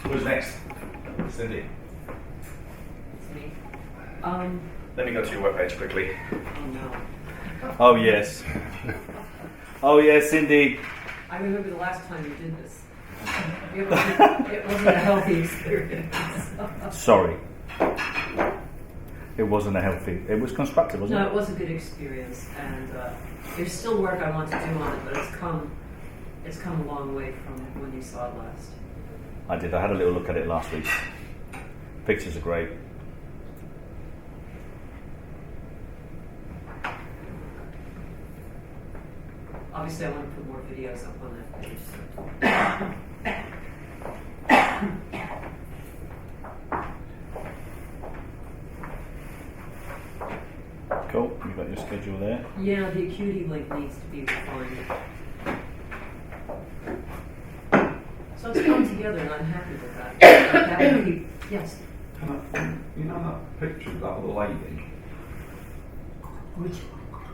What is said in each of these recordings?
Who's next? Cindy. It's me. Let me go to your webpage quickly. Oh no. Oh yes. Oh yes, Cindy. I remember the last time you did this. It wasn't a healthy experience. Sorry. It wasn't a healthy. It was constructive, wasn't it? No, it was a good experience, and there's still work I want to do on it, but it's come a long way from when you saw it last. I did. I had a little look at it last week. Pictures are great. Obviously, I want to put more videos up on that page. Cool. You got your schedule there. Yeah, the acuity link needs to be refined. So it's come together, and I'm happy with that. Yes. You know that picture of that other lady? Which?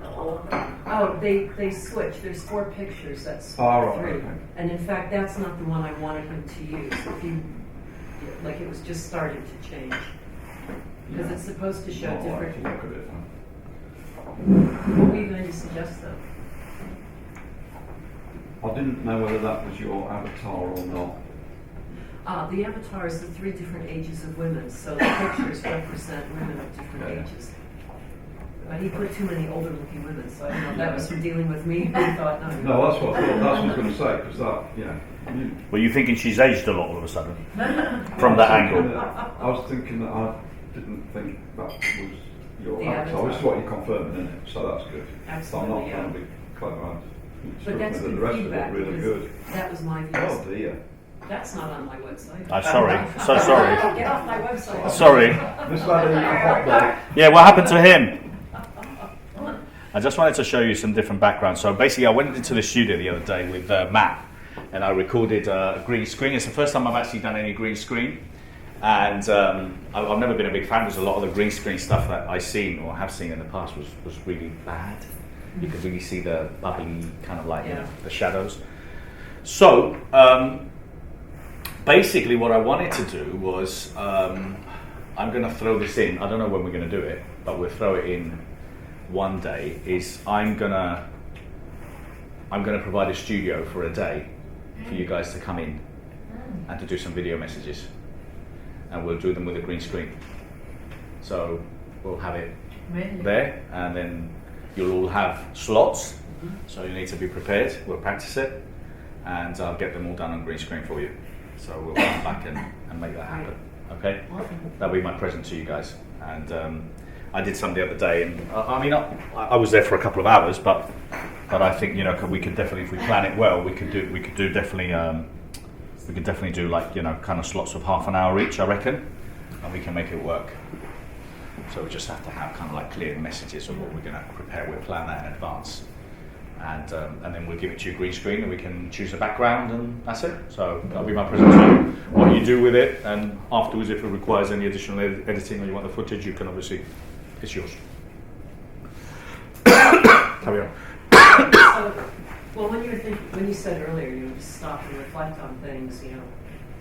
Oh, they switch. There's 4 pictures. That's right, 3. okay. And in fact, that's not the one I wanted him to use. If you, like, it was just starting to change because it's supposed to show Not like different. to look at it. What were you going to suggest, though? I didn't know whether that was your avatar or not. The avatar is the 3 different ages of women, so the pictures represent women of different ages. But he put too many older-looking women, so I don't know if that was from dealing with me. I thought, no. No, that's what I thought. That's what I was going to say, because that, you. Were you thinking she's aged a lot all of a sudden? From that angle? I was thinking that I didn't think that was your The avatar. avatar. Which is what you're confirming, isn't it? So that's good. Absolutely, So I'm not yeah. trying to be clever. But that's the good rest feedback of it really because good. that was my views. Oh dear. That's not on my website. I'm sorry. So sorry. Get off my website. Sorry. This lad in a hot dog. Yeah, what happened to him? I just wanted to show you some different backgrounds. So basically, I went into the studio the other day with Matt, and I recorded a green screen. It's the first time I've actually done any green screen, and I've never been a big fan because a lot of the green screen stuff that I've seen or have seen in the past was really bad. You could really see the bubbly kind of like, you know, the shadows. So basically, what I wanted to do was I'm going to throw this in. I don't know when we're going to do it, but we'll throw it in one day. Is I'm gonna provide a studio for a day for you guys to come in and to do some video messages, and we'll do them with a green screen. So we'll have it there, and then you'll all have slots. So you need to be prepared. We'll practice it, and I'll get them all done on green screen for you. So we'll come back and make that happen. Okay, that'll be my present to you guys. And I did some the other day, and I was there for a couple of hours, but I think, you know, we could definitely, if we plan it well, we could definitely do like, you know, kind of slots of half an hour each, I reckon, and we can make it work. So we just have to have kind of like clear messages of what we're going to prepare. We'll plan that in advance, and then we'll give it to you green screen, and we can choose a background, and that's it. So that'll be my presentation. What you do with it, and afterwards, if it requires any additional editing or you want the footage, you can obviously. It's yours. Carry on. So, well, when you said earlier, you know, just stop and reflect on things, you know,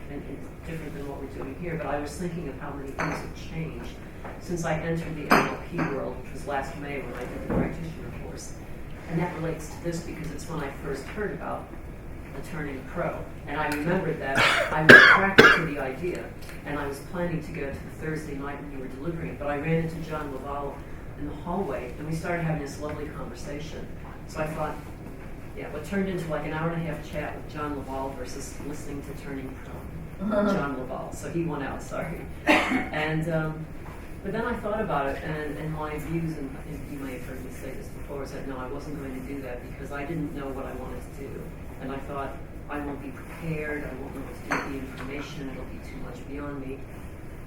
and it's different than what we're doing here. But I was thinking of how many things have changed since I entered the NLP world, which was last May when I did the practitioner course, and that relates to this because it's when I first heard about the Turning Pro, and I remembered that I was attracted to the idea, and I was planning to go to the Thursday night when you were delivering it, but I ran into John Laval in the hallway, and we started having this lovely conversation. So I thought, yeah, what turned into like an hour and a half chat with John Laval versus listening to Turning Pro, John Laval. So he won out, sorry. And but then I thought about it, and my views, and I think you may have heard me say this before, is that no, I wasn't going to do that because I didn't know what I wanted to do. And I thought, I won't be prepared, I won't know what to do with the information, it'll be too much beyond me.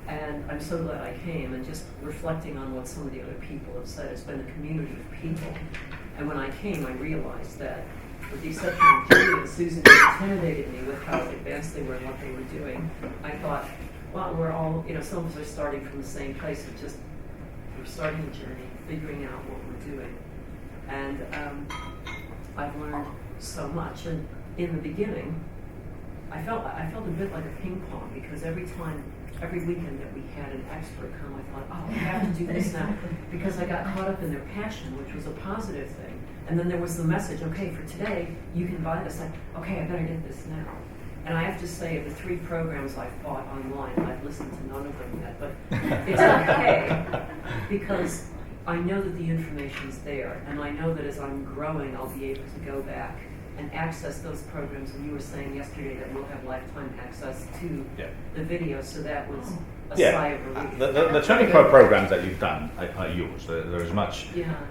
And I'm so glad I came, and just reflecting on what some of the other people have said, it's been a community of people. And when I came, I realized that, with the exception of Julie and Susan, who intimidated me with how advanced they were and what they were doing, I thought, well, we're all, you know, some of us are starting from the same place, it's just, we're starting a journey, figuring out what we're doing. And I've learned so much. And in the beginning, I felt a bit like a ping pong, because every weekend that we had an expert come, I thought, oh, I have to do this now, because I got caught up in their passion, which was a positive thing. And then there was the message, okay, for today, you can buy this. Like, okay, I better get this now. And I have to say, of the 3 programs I've bought online, I've listened to none of them yet, but it's okay, because I know that the information's there, and I know that as I'm growing, I'll be able to go back and access those programs. And you were saying yesterday that we'll have lifetime access to the video, so that was a sigh of relief. The Tony Pro programs that you've done are yours. They're as much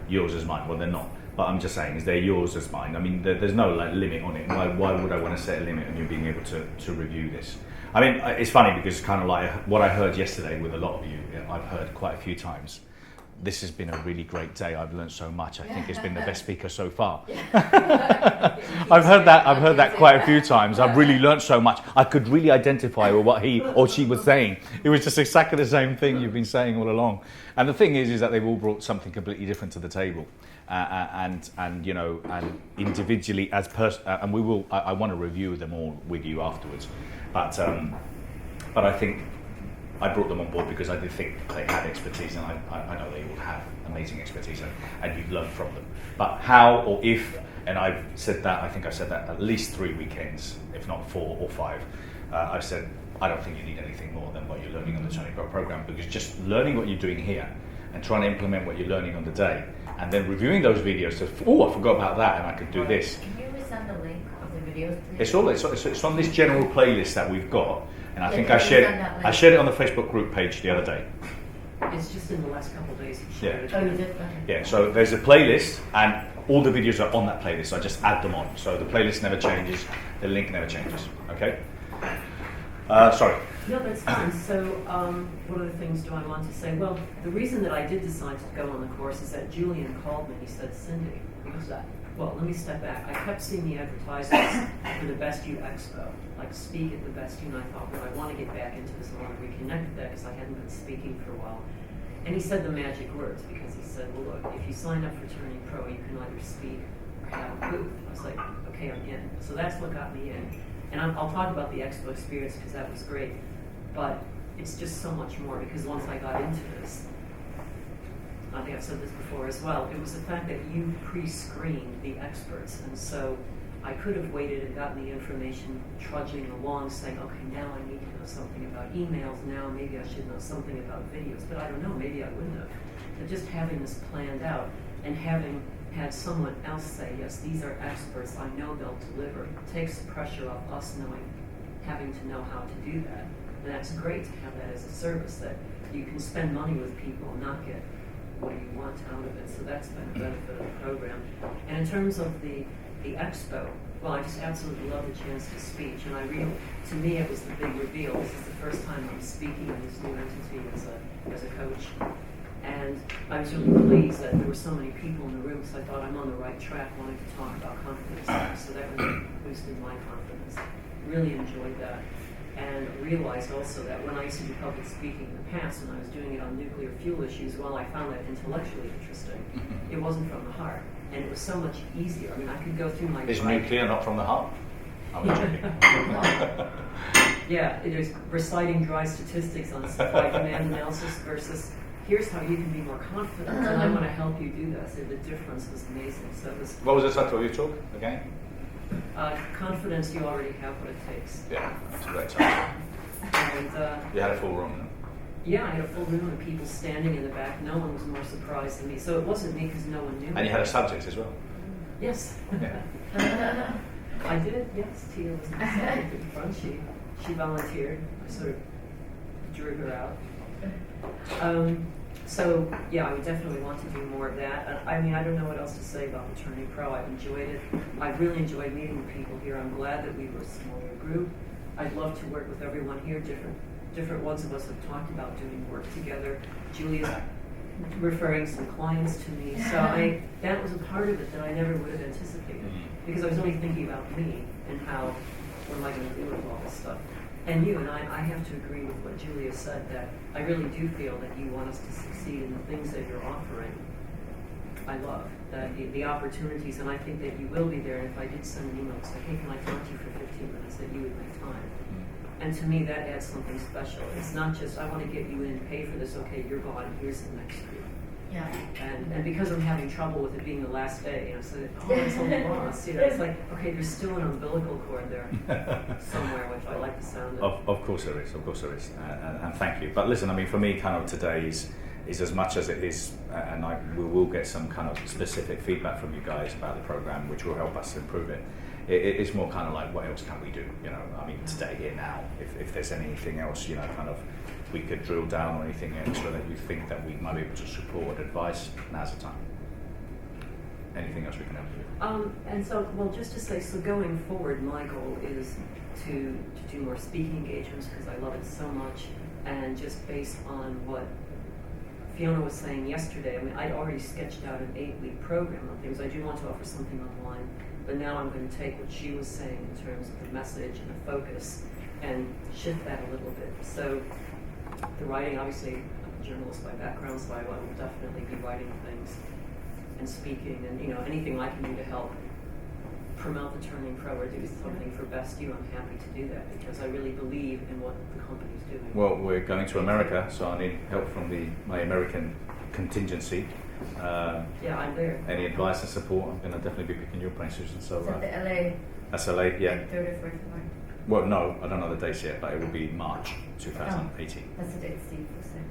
yours as mine. Well, they're not. But I'm just saying, is they're yours as mine. I mean, there's no limit on it. Why would I want to set a limit on you being able to review this? I mean, it's funny because it's kind of like what I heard yesterday with a lot of you. I've heard quite a few times. This has been a really great day. I've learned so much. I think it's been the best speaker so far. I've heard that quite a few times. I've really learned so much. I could really identify with what he or she was saying. It was just exactly the same thing you've been saying all along. And the thing is that they've all brought something completely different to the table. And individually as and we will. I want to review them all with you afterwards. But I think I brought them on board because I did think they had expertise, and I know they all have amazing expertise, and you've learned from them. But how or if, and I've said that, I think I've said that at least 3 weekends, if not 4 or 5. I've said, I don't think you need anything more than what you're learning on the Tony Pro program, because just learning what you're doing here and trying to implement what you're learning on the day, and then reviewing those videos to, I forgot about that, and I could do this. Can you resend the link of the videos, please? It's on this general playlist that we've got. And I think I shared it on the Facebook group page the other day. It's just in the last couple of days. Oh, you did? Okay. Yeah, so there's a playlist, and all the videos are on that playlist. So I just add them on. So the playlist never changes, the link never changes. Okay? Sorry. No, that's fine. So what other things do I want to say? Well, the reason that I did decide to go on the course is that Julian called me. He said, Cindy, what's that? Well, let me step back. I kept seeing the advertisements for the Best You Expo, like speak at the Best You, and I thought, well, I want to get back into this. I want to reconnect with that because I hadn't been speaking for a while. And he said the magic words, because he said, well, look, if you sign up for Turning Pro, you can either speak or have a booth. I was like, okay, I'm in. So that's what got me in. And I'll talk about the Expo experience because that was great. But it's just so much more, because once I got into this, I think I've said this before as well, it was the fact that you pre-screened the experts. And so I could have waited and gotten the information trudging along saying, okay, now I need to know something about emails. Now maybe I should know something about videos. But I don't know, maybe I wouldn't have. But just having this planned out and having had someone else say, yes, these are experts, I know they'll deliver, takes the pressure off us having to know how to do that. And that's great to have that as a service, that you can spend money with people and not get what you want out of it. So that's been a benefit of the program. And in terms of the expo, well, I just absolutely love the chance to speak. And to me, it was the big reveal. This is the first time I'm speaking in this new entity as a coach. And I was really pleased that there were so many people in the room, so I thought I'm on the right track wanting to talk about confidence. So that really boosted my confidence. Really enjoyed that. And realized also that when I used to do public speaking in the past, and I was doing it on nuclear fuel issues, well, I found that intellectually interesting. It wasn't from the heart. And it was so much easier. I mean, I could go through my... Is nuclear not from the heart? I'm joking. Yeah, it is reciting dry statistics on supply-demand analysis versus here's how you can be more confident, and I want to help you do this. The difference was amazing. So it was... What was the title you took again? Confidence, you already have what it takes. Yeah, that's a great title. And you had a full room, no? Yeah, I had a full room of people standing in the back. No one was more surprised than me. So it wasn't me because no one knew. And you had a subject as well? Yes. Yeah. I did, yes. Tia was my subject in front. She volunteered. I sort of drew her out. So, yeah, I would definitely want to do more of that. I mean, I don't know what else to say about the Turning Pro. I've enjoyed it. I really enjoyed meeting the people here. I'm glad that we were a smaller group. I'd love to work with everyone here. Different ones of us have talked about doing work together. Julia's referring some clients to me. So that was a part of it that I never would have anticipated, because I was only thinking about me and what am I going to do with all this stuff. And you and I have to agree with what Julia said, that I really do feel that you want us to succeed in the things that you're offering. I love that the opportunities, and I think that you will be there. And if I did send an email, say, hey, can I talk to you for 15 minutes, that you would make time. time. And to me, that adds something special. It's not just, I want to get you in, pay for this, okay, you're gone, here's the next year. Yeah. And because I'm having trouble with it being the last day, you know, so it's only lost, you know, it's like, okay, there's still an umbilical cord there somewhere, which I like the sound of. Of course there is, and thank you. But listen, I mean, for me, kind of today is as much as it is, and we will get some kind of specific feedback from you guys about the program, which will help us improve it. It's more kind of like, what else can we do? You know, I mean, today, here, now. If there's anything else, you know, kind of, we could drill down on anything extra that you think that we might be able to support, advice. Now's the time. Anything else we can help you with? And so, well, just to say, so going forward, my goal is to do more speaking engagements because I love it so much, and just based on what Fiona was saying yesterday, I mean, I'd already sketched out an 8-week program on things. I do want to offer something online, but now I'm going to take what she was saying in terms of the message and the focus and shift that a little bit. So the writing, obviously, I'm a journalist by background, so I will definitely be writing things and speaking, and you know, anything I can do to help promote the Turning Pro or do something for Best You, I'm happy to do that because I really believe in what the company's doing. Well, we're going to America, so I need help from my American contingency. Yeah, I'm there. Any advice and support? I'm going to definitely be picking your brain, Susan. So Is that the LA? that's LA, yeah. Like 3rd or 4th of March. Well, no, I don't know the dates yet, but it will be March 2018. That's the date Steve was saying.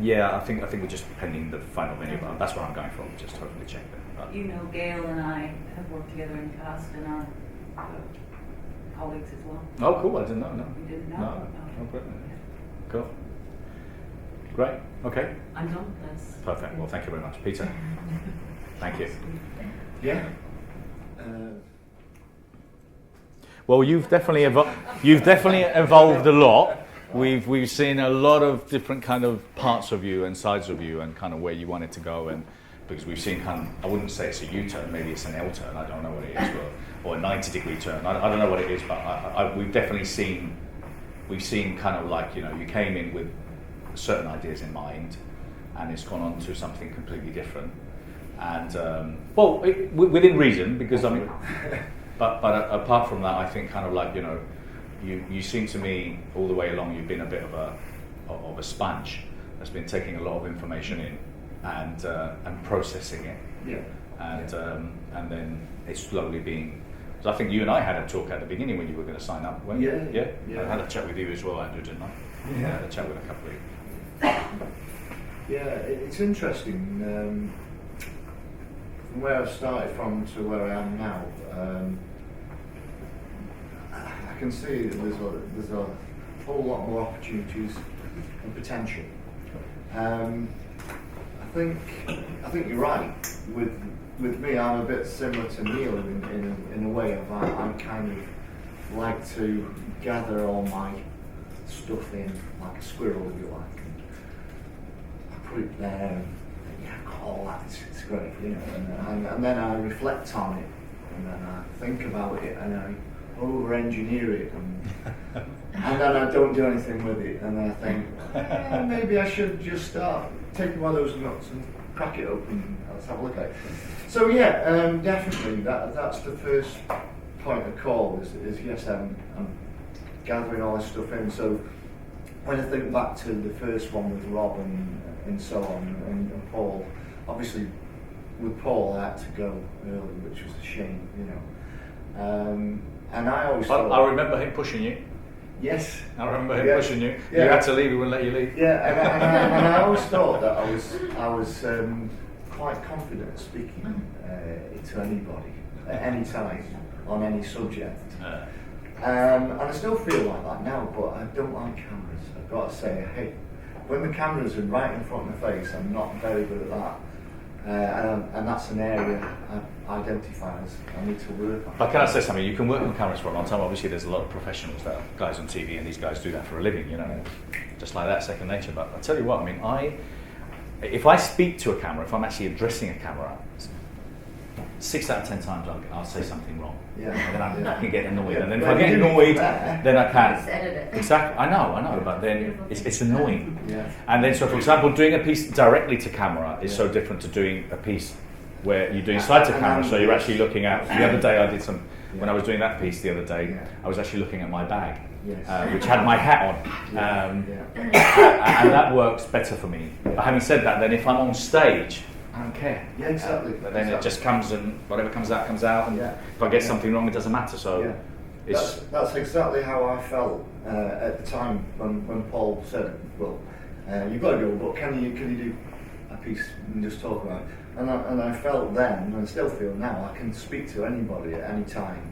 Yeah, I think we're just pending the final venue, but that's where I'm going from. Just hopefully check that. But You know, Gail and I have worked together in the past and are colleagues as well. oh, cool! I didn't know. No, You didn't know? No. Okay. Oh, great. Cool. Great. Okay. I'm done. That's Perfect. Well, thank you very much, Peter. Thank you. Yeah. Well, you've definitely evolved a lot. We've seen a lot of different kind of parts of you and sides of you and kind of where you wanted to go, and because we've seen kind of, I wouldn't say it's a U-turn, maybe it's an L-turn, I don't know what it is, or a 90-degree turn, I don't know what it is, but we've definitely seen kind of like, you know, you came in with certain ideas in mind and it's gone on to something completely different, and within reason, because I mean, but apart from that, I think kind of like, you know, you seem to me all the way along you've been a bit of a sponge that's been taking a lot of information in and processing it, and then it's slowly being. So I think you and I had a talk at the beginning when you were going to sign up, weren't you? Yeah. I had a chat with you as well, Andrew, didn't I? Yeah. I had a chat with a couple of you. Yeah, it's interesting. From where I've started from to where I am now, I can see that there's a whole lot more opportunities and potential. I think you're right. With me, I'm a bit similar to Neil in a way of I kind of like to gather all my stuff in like a squirrel, if you like. And I put it there and yeah, call that, it's great, you know. And then I reflect on it, and then I think about it, and I over-engineer it, and then I don't do anything with it, and then I think maybe I should just start taking one of those nuts and crack it open and let's have a look at it. So yeah, definitely that's the first point of call is yes, I'm gathering all this stuff in. So when I think back to the first one with Rob and so on and Paul, obviously with Paul I had to go early, which was a shame, you know. And I always thought, I remember him pushing you. Yes. I remember him pushing you. Yeah. You had to leave, he wouldn't let you leave. Yeah, and I always thought that I was quite confident speaking to anybody at any time on any subject. And I still feel like that now, but I don't like cameras. I've got to say, hey, when the cameras are right in front of my face, I'm not very good at that. And that's an area I identify as I need to work on. But can I say something? You can work on cameras for a long time. Obviously, there's a lot of professionals that are guys on TV, and these guys do that for a living, you know, just like that, second nature. But I tell you what, I mean, if I speak to a camera, if I'm actually addressing a camera, 6 out of 10 times I'll say something wrong. Yeah. And then I can get annoyed. Yeah. And then if I get annoyed, then I can. Just edit it. Exactly. I know. But then it's annoying. Yeah. And then, so for example, doing a piece directly to camera is so different to doing a piece where you're doing side to camera. So you're actually looking at. The other day I When I was doing that piece the other day, Yeah. I was actually looking at my bag, Yes. which had my hat on. And that works better for me. But having said that, then if I'm on stage, I don't care. Yeah, exactly. But then it just comes, and whatever comes out, comes out. And Yeah. if I get Yeah. something wrong, it doesn't matter. So Yeah. it's That's exactly how I felt at the time when Paul said, "Well, you've got to go, but can you do a piece and just talk about it?" And I felt then, and I still feel now, I can speak to anybody at any time.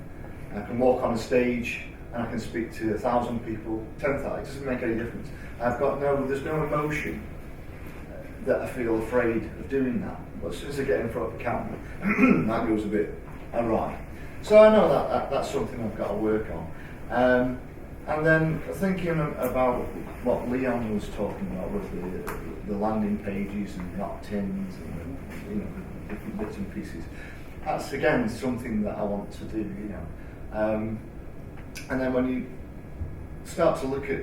I can walk on a stage and I can speak to 1,000 people, 10,000. It doesn't make any difference. There's no emotion that I feel afraid of doing that. But as soon as I get in front of the camera, that goes a bit awry. So I know that's something I've got to work on. And then thinking about what Leon was talking about with the landing pages and the opt-ins and the different bits and pieces, that's again something that I want to do. And then when you start to look at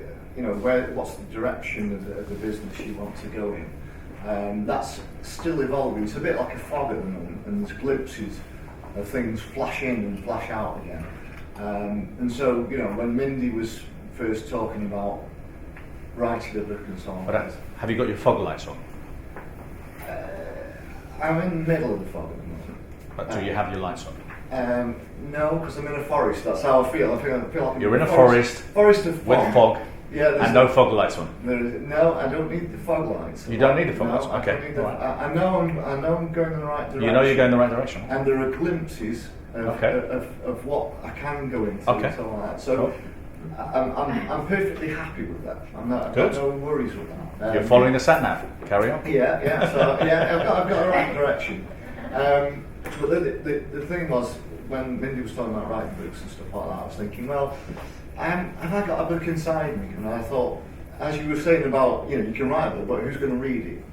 what's the direction of the business you want to go in, that's still evolving. It's a bit like a fog at the moment, and there's glimpses of things flash in and flash out again. And so, when Mindy was first talking about writing a book and so on, But have you got your fog lights on? I'm in the middle of the fog at the moment. But do you have your lights on? No, because I'm in a forest. That's how I feel. I feel like I'm You're in a forest Forest of fog. with fog Yeah, and no fog lights on. No, I don't need the fog lights. You don't need the fog lights? No, I Okay. don't need the- Right. I know I'm going in the right direction. You know you're going in the right direction. And there are glimpses of, Okay. of what I can go into. Okay. And so like that. So Cool. I'm perfectly happy with that. I've Good. got no worries with that. You're following the sat nav. Carry on. Yeah. So I've got the right direction. But the thing was, when Mindy was talking about writing books and stuff like that, I was thinking, well, have I got a book inside me? And I thought, as you were saying about, you can write a book, but who's going to read it?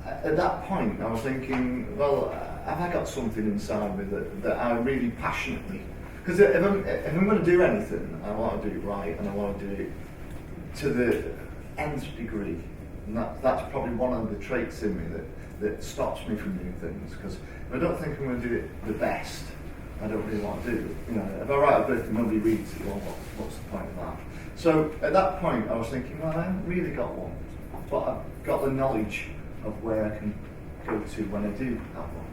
At that point, I was thinking, well, have I got something inside me that I really passionately? Because if I'm going to do anything, I want to do it right, and I want to do it to the nth degree. And that's probably one of the traits in me that stops me from doing things. Because if I don't think I'm going to do it the best, I don't really want to do it. If I write a book and nobody reads it, well, what's the point of that? So at that point, I was thinking, well, I haven't really got one, but I've got the knowledge of where I can go to when I do have one.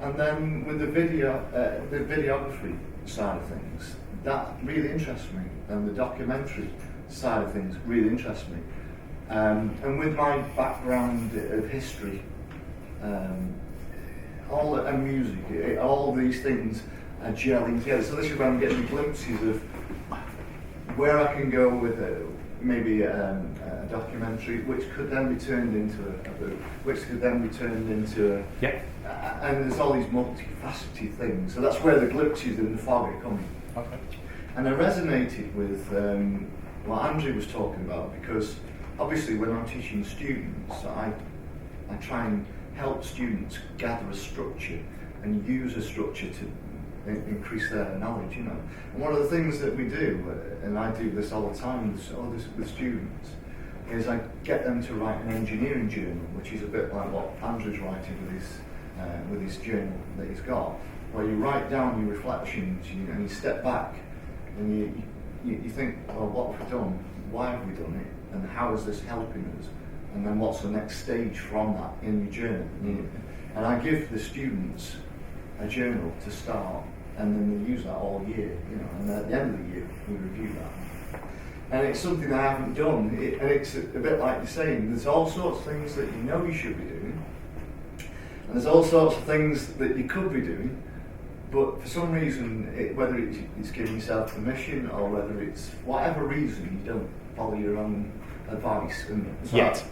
And then with the videography side of things, that really interests me, and the documentary side of things really interests me. And with my background of history, and music, all these things are gelling together. So this is where I'm getting glimpses of where I can go with maybe a documentary, which could then be turned into a book, which could then be turned into and there's all these multifaceted things. So that's where the glimpses in the fog are coming. Okay. And I resonated with what Andrew was talking about, because obviously when I'm teaching students, I try and help students gather a structure and use a structure to increase their knowledge, And one of the things that we do, and I do this all the time with students, is I get them to write an engineering journal, which is a bit like what Andrew's writing with his journal that he's got, where you write down your reflections and you step back and you think, well, what have we done? Why have we done it? And how is this helping us? And then what's the next stage from that in your journal? And I give the students a journal to start, and then they use that all year, and at the end of the year we review that. And it's something I haven't done, and it's a bit like you're saying, there's all sorts of things that you should be doing, and there's all sorts of things that you could be doing, but for some reason, whether it's giving yourself permission or whether it's whatever reason, you don't follow your own advice. Yet.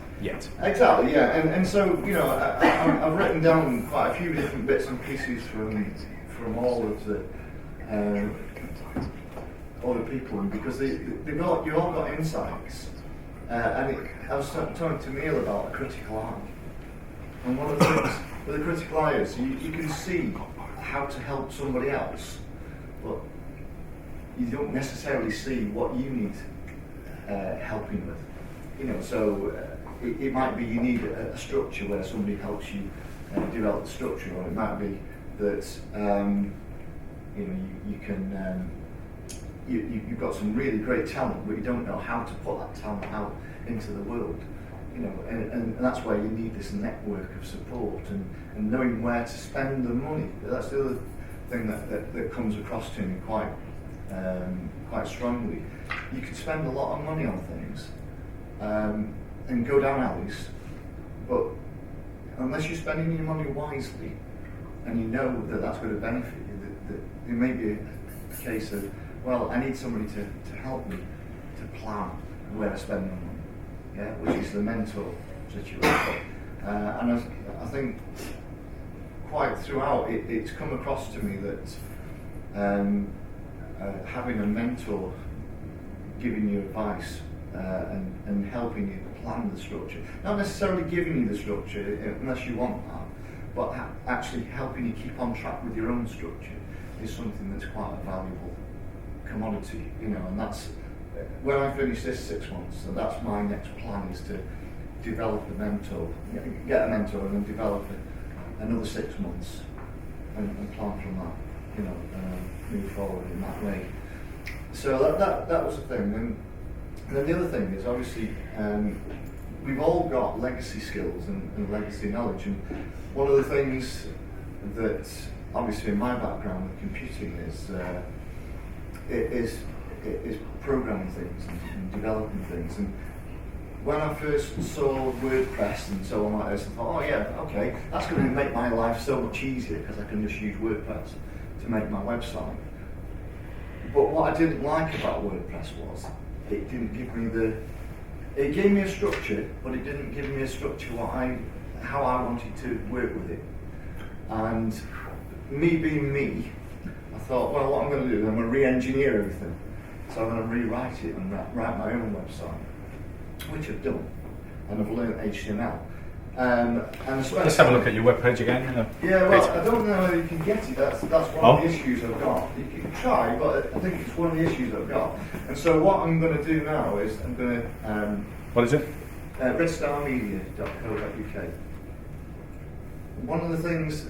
Exactly, yeah. And so, I've written down quite a few different bits and pieces from all of the other people, and because you all got insights. I was talking to Neil about a critical eye. And one of the things with a critical eye is you can see how to help somebody else, but you don't necessarily see what you need helping with. So it might be you need a structure where somebody helps you develop the structure, or it might be that You know, you can. You've got some really great talent, but you don't know how to put that talent out into the world. You know, and that's where you need this network of support and knowing where to spend the money. That's the other thing that comes across to me quite strongly. You can spend a lot of money on things and go down alleys, but unless you're spending your money wisely and you know that that's going to benefit you, that it may be a case of, well, I need somebody to help me to plan where to spend my money, yeah, which is the mentor situation. And I think quite throughout it's come across to me that having a mentor giving you advice and helping you plan the structure, not necessarily giving you the structure unless you want that, but actually helping you keep on track with your own structure is something that's quite a valuable commodity, you know. And that's when I finish this 6 months, so that's my next plan, is to develop a mentor, get a mentor, and then develop another 6 months and plan from that, you know, move forward in that way. So that was the thing. And then the other thing is, obviously, we've all got legacy skills and legacy knowledge, and one of the things that, obviously, in my background with computing is programming things and developing things. And when I first saw WordPress and so on like this, I thought, oh yeah, okay, that's going to make my life so much easier because I can just use WordPress to make my website. But what I didn't like about WordPress was it didn't give me it gave me a structure, but it didn't give me a structure how I wanted to work with it. And me being me, I thought, well, what I'm going to do is I'm going to re-engineer everything. So I'm going to rewrite it and write my own website, which I've done, and I've learned HTML. And Let's have a look at your webpage again. Yeah, well, I don't know whether you can get it. That's one of the issues I've got. You can try, but I think it's one of the issues I've got. And so what I'm going to do now is I'm going to... what is it? redstarmedia.co.uk. One of the things,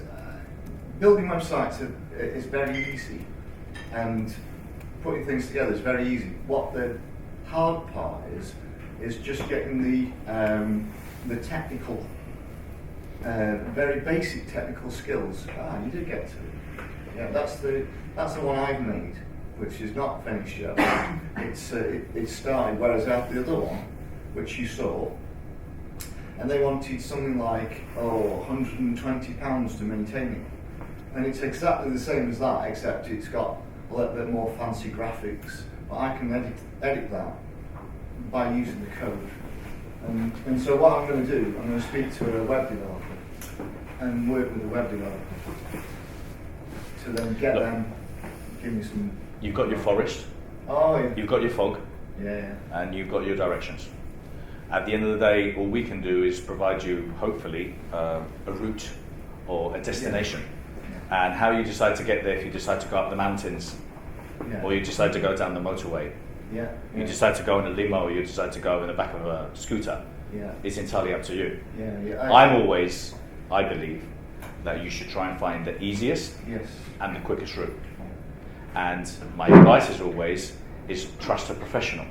building websites is very easy, and putting things together is very easy. What the hard part is just getting the technical, very basic technical skills. You did get to it. Yeah, that's the one I've made, which is not finished yet. It's started. Whereas I have the other one, which you saw, and they wanted something like £120 to maintain it, and it's exactly the same as that, except it's got a little bit more fancy graphics. But I can edit that by using the code. And so what I'm going to do, I'm going to speak to a web developer and work with a web developer to then get them, give me some... You've got your forest, Oh, yeah. you've got your fog, Yeah. and you've got your directions. At the end of the day, all we can do is provide you, hopefully, a route or a destination. Yeah. And how you decide to get there, if you decide to go up the mountains, Yeah. or you decide to go down the motorway, Yeah. you decide to go in a limo, or you decide to go in the back of a scooter, Yeah. it's entirely up to you. Yeah. I believe that you should try and find the easiest Yes. and the quickest route. And my advice is always trust a professional.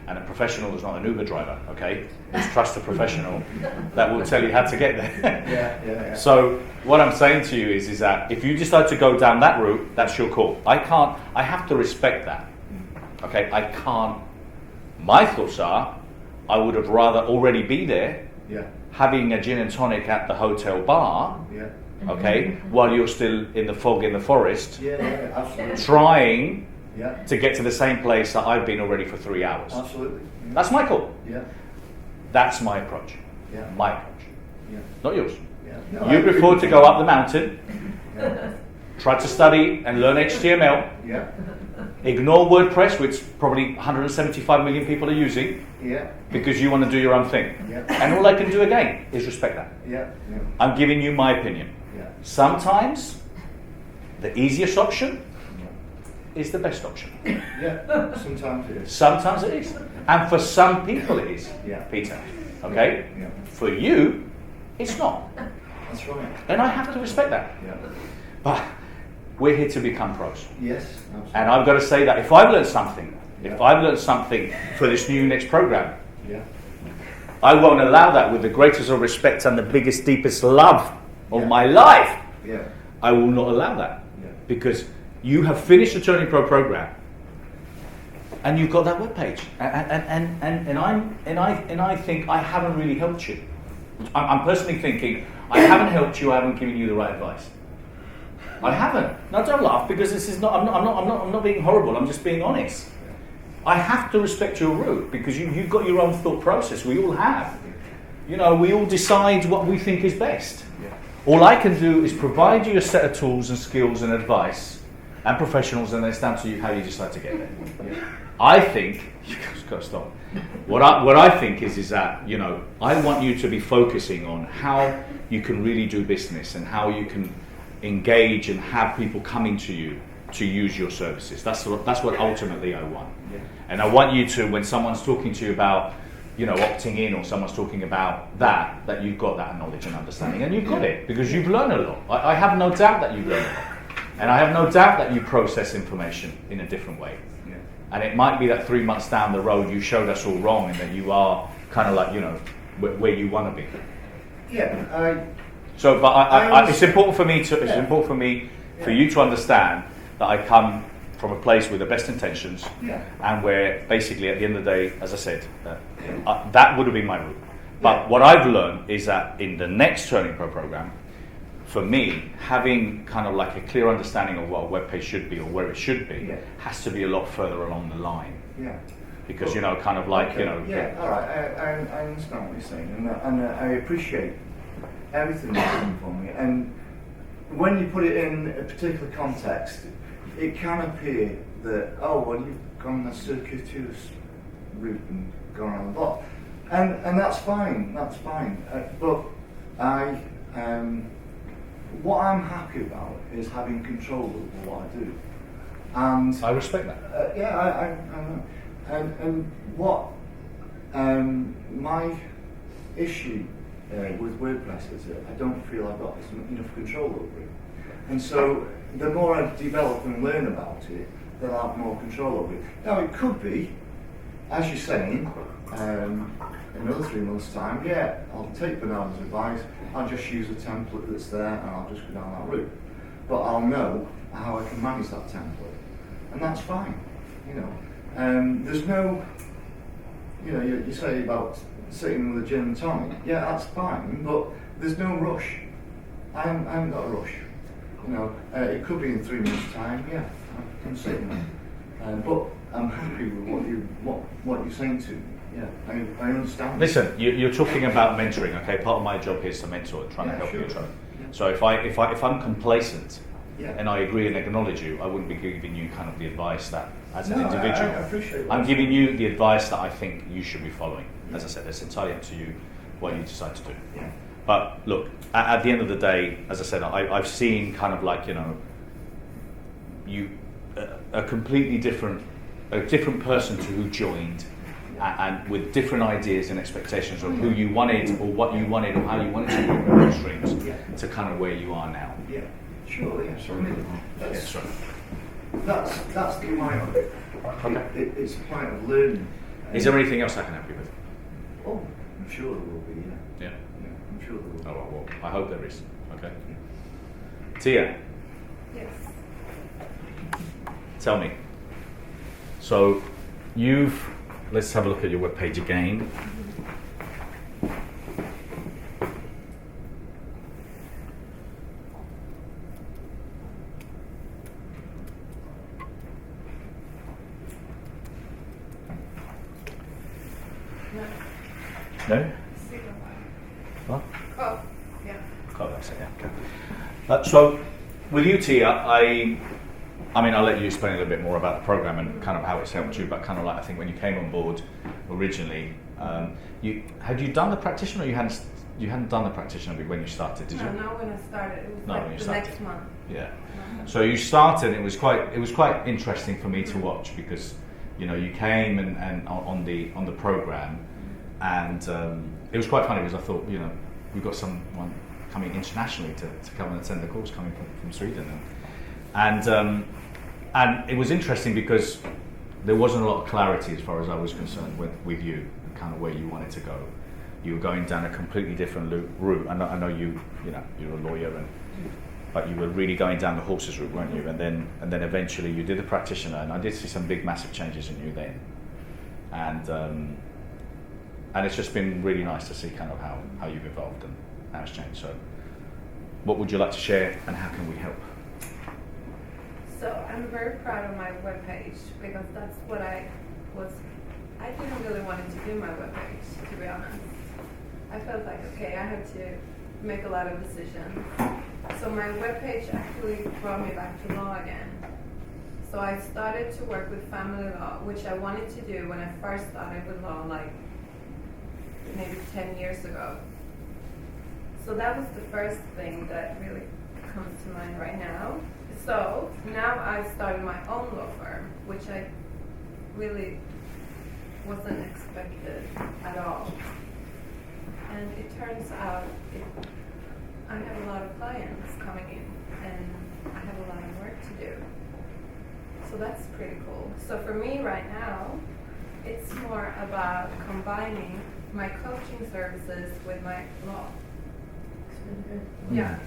And a professional is not an Uber driver, okay? It's trust a professional that will tell you how to get there. Yeah. So what I'm saying to you is that if you decide to go down that route, that's your call. I have to respect that. Okay, I can't. My thoughts are, I would have rather already be there, Yeah. having a gin and tonic at the hotel bar, Yeah. okay, while you're still in the fog in the forest, Yeah. Absolutely. trying Yeah. to get to the same place that I've been already for 3 hours. Absolutely. That's my call. Yeah. That's my approach. Yeah. My approach. Yeah. Not yours. Yeah. No, I You agree prefer with to you. go up the mountain, Yeah. try to study and learn HTML, Yeah. ignore WordPress, which probably 175 million people are using, Yeah. because you want to do your own thing. Yeah. And all I can do again is respect that. Yeah. Yeah. I'm giving you my opinion. Yeah. Sometimes the easiest option is the best option. Yeah. Sometimes it is. Sometimes it is. And for some people it is, Yeah. Peter. Okay? Yeah. For you, it's not. That's right. And I have to respect that. Yeah. But we're here to become pros. Yes, absolutely. And I've got to say that if I've learned something, for this new next program, Yeah. I won't allow that with the greatest of respect and the biggest, deepest love of Yeah. my life. Yeah. I will not allow that. Yeah. Because you have finished the Turning Pro program and you've got that webpage. And I think I haven't really helped you. I'm personally thinking, I haven't helped you, I haven't given you the right advice. I haven't. Now don't laugh, because this is not, I'm not being horrible, I'm just being honest. I have to respect your route, because you've got your own thought process, we all have. You know, we all decide what we think is best. Yeah. All I can do is provide you a set of tools and skills and advice and professionals, and then it's down to you how you decide to get there. Yeah. I think, you've got to stop. What I think is that, you know, I want you to be focusing on how you can really do business and how you can engage and have people coming to you to use your services. That's what ultimately I want. Yeah. And I want you to, when someone's talking to you about, you know, opting in, or someone's talking about that you've got that knowledge and understanding, and you've got it because you've learned a lot. I have no doubt that you've learned a lot, and I have no doubt that you process information in a different way. Yeah. And it might be that 3 months down the road you showed us all wrong, and that you are kind of like, you know, where you want to be. Yeah. So, but it's important for me to. It's Yeah. important for me, for you to understand that I come from a place with the best intentions, Yeah. and where basically at the end of the day, as I said, that would have been my route. But what I've learned is that in the next Turning Pro program, for me, having kind of like a clear understanding of what a web page should be or where it should be, Yeah. has to be a lot further along the line. Yeah. Because, you know, kind of like, Okay. you know. Yeah, all right. I understand what you're saying, and I appreciate everything you're doing for me. And when you put it in a particular context, it can appear that, oh, well, you've gone the circuitous route and gone around the block, and that's fine. That's fine. But what I'm happy about is having control over what I do, and I respect that. yeah, I know. And what my issue with WordPress is that I don't feel I've got enough control over it. And so the more I develop and learn about it, then I'll have more control over it. Now it could be, as you're saying, in another 3 months' time, yeah, I'll take Bernardo's advice, I'll just use the template that's there and I'll just go down that route. But I'll know how I can manage that template. And that's fine, you know. There's no, you know, you say about sitting with a gin and tonic. Yeah, that's fine, but there's no rush. I haven't got a rush. You know, it could be in 3 months' time. Yeah, I'm sitting there, but I'm happy with what you're saying to me. Yeah, I understand. Listen, you're talking about mentoring, okay? Part of my job here is to mentor and trying to help you. Sure. Yeah. So if I'm complacent, Yeah. and I agree and acknowledge you, I wouldn't be giving you kind of the advice that, as an No, individual, I appreciate that. I'm giving you the advice that I think you should be following. As I said, it's entirely up to you what you decide to do. Yeah. But look, at the end of the day, as I said, I've seen kind of like, you know, you a completely different person to who joined, and with different ideas and expectations of who you wanted or what you wanted or how you wanted to work your streams, to kind of where you are now. Yeah. Sure. Yeah. So I mean, Yes, right. that's the point of it. Okay. It's a point of learning. Is there anything else I can help you with? Oh, I'm sure there will be. Yeah. Yeah, I'm sure there will be. Oh, well, I hope there is. Okay. Tia, Yes. tell me. So, let's have a look at your webpage again. No? What? Oh, yeah. Oh, that's it, yeah. Okay. So, with you, Tia, I mean, I'll let you explain a little bit more about the program and kind of how it's helped you, but kind of like, I think when you came on board originally, had you done the practitioner, or you hadn't done the practitioner when you started, did you? No, not when I started. It was No, when you like the started. next month. Yeah. So you started. It was quite interesting for me to watch, because, you know, you came and on the program, and it was quite funny because I thought, you know, we've got someone coming internationally to come and attend the course, coming from Sweden, And it was interesting because there wasn't a lot of clarity as far as I was concerned with you, kind of where you wanted to go. You were going down a completely different route. I know you're a lawyer, but you were really going down the horses route, weren't you? And then eventually you did the practitioner, and I did see some big, massive changes in you then. And it's just been really nice to see kind of how you've evolved and how it's changed. So, what would you like to share, and how can we help? So I'm very proud of my webpage because that's what I didn't really want to do my webpage, to be honest. I felt like, okay, I have to make a lot of decisions. So my webpage actually brought me back to law again. So I started to work with family law, which I wanted to do when I first started with law, like maybe 10 years ago. So that was the first thing that really comes to mind right now. So now I started my own law firm, which I really wasn't expected at all. And it turns out I have a lot of clients coming in, and I have a lot of work to do. So that's pretty cool. So for me right now, it's more about combining my coaching services with my law. Yeah.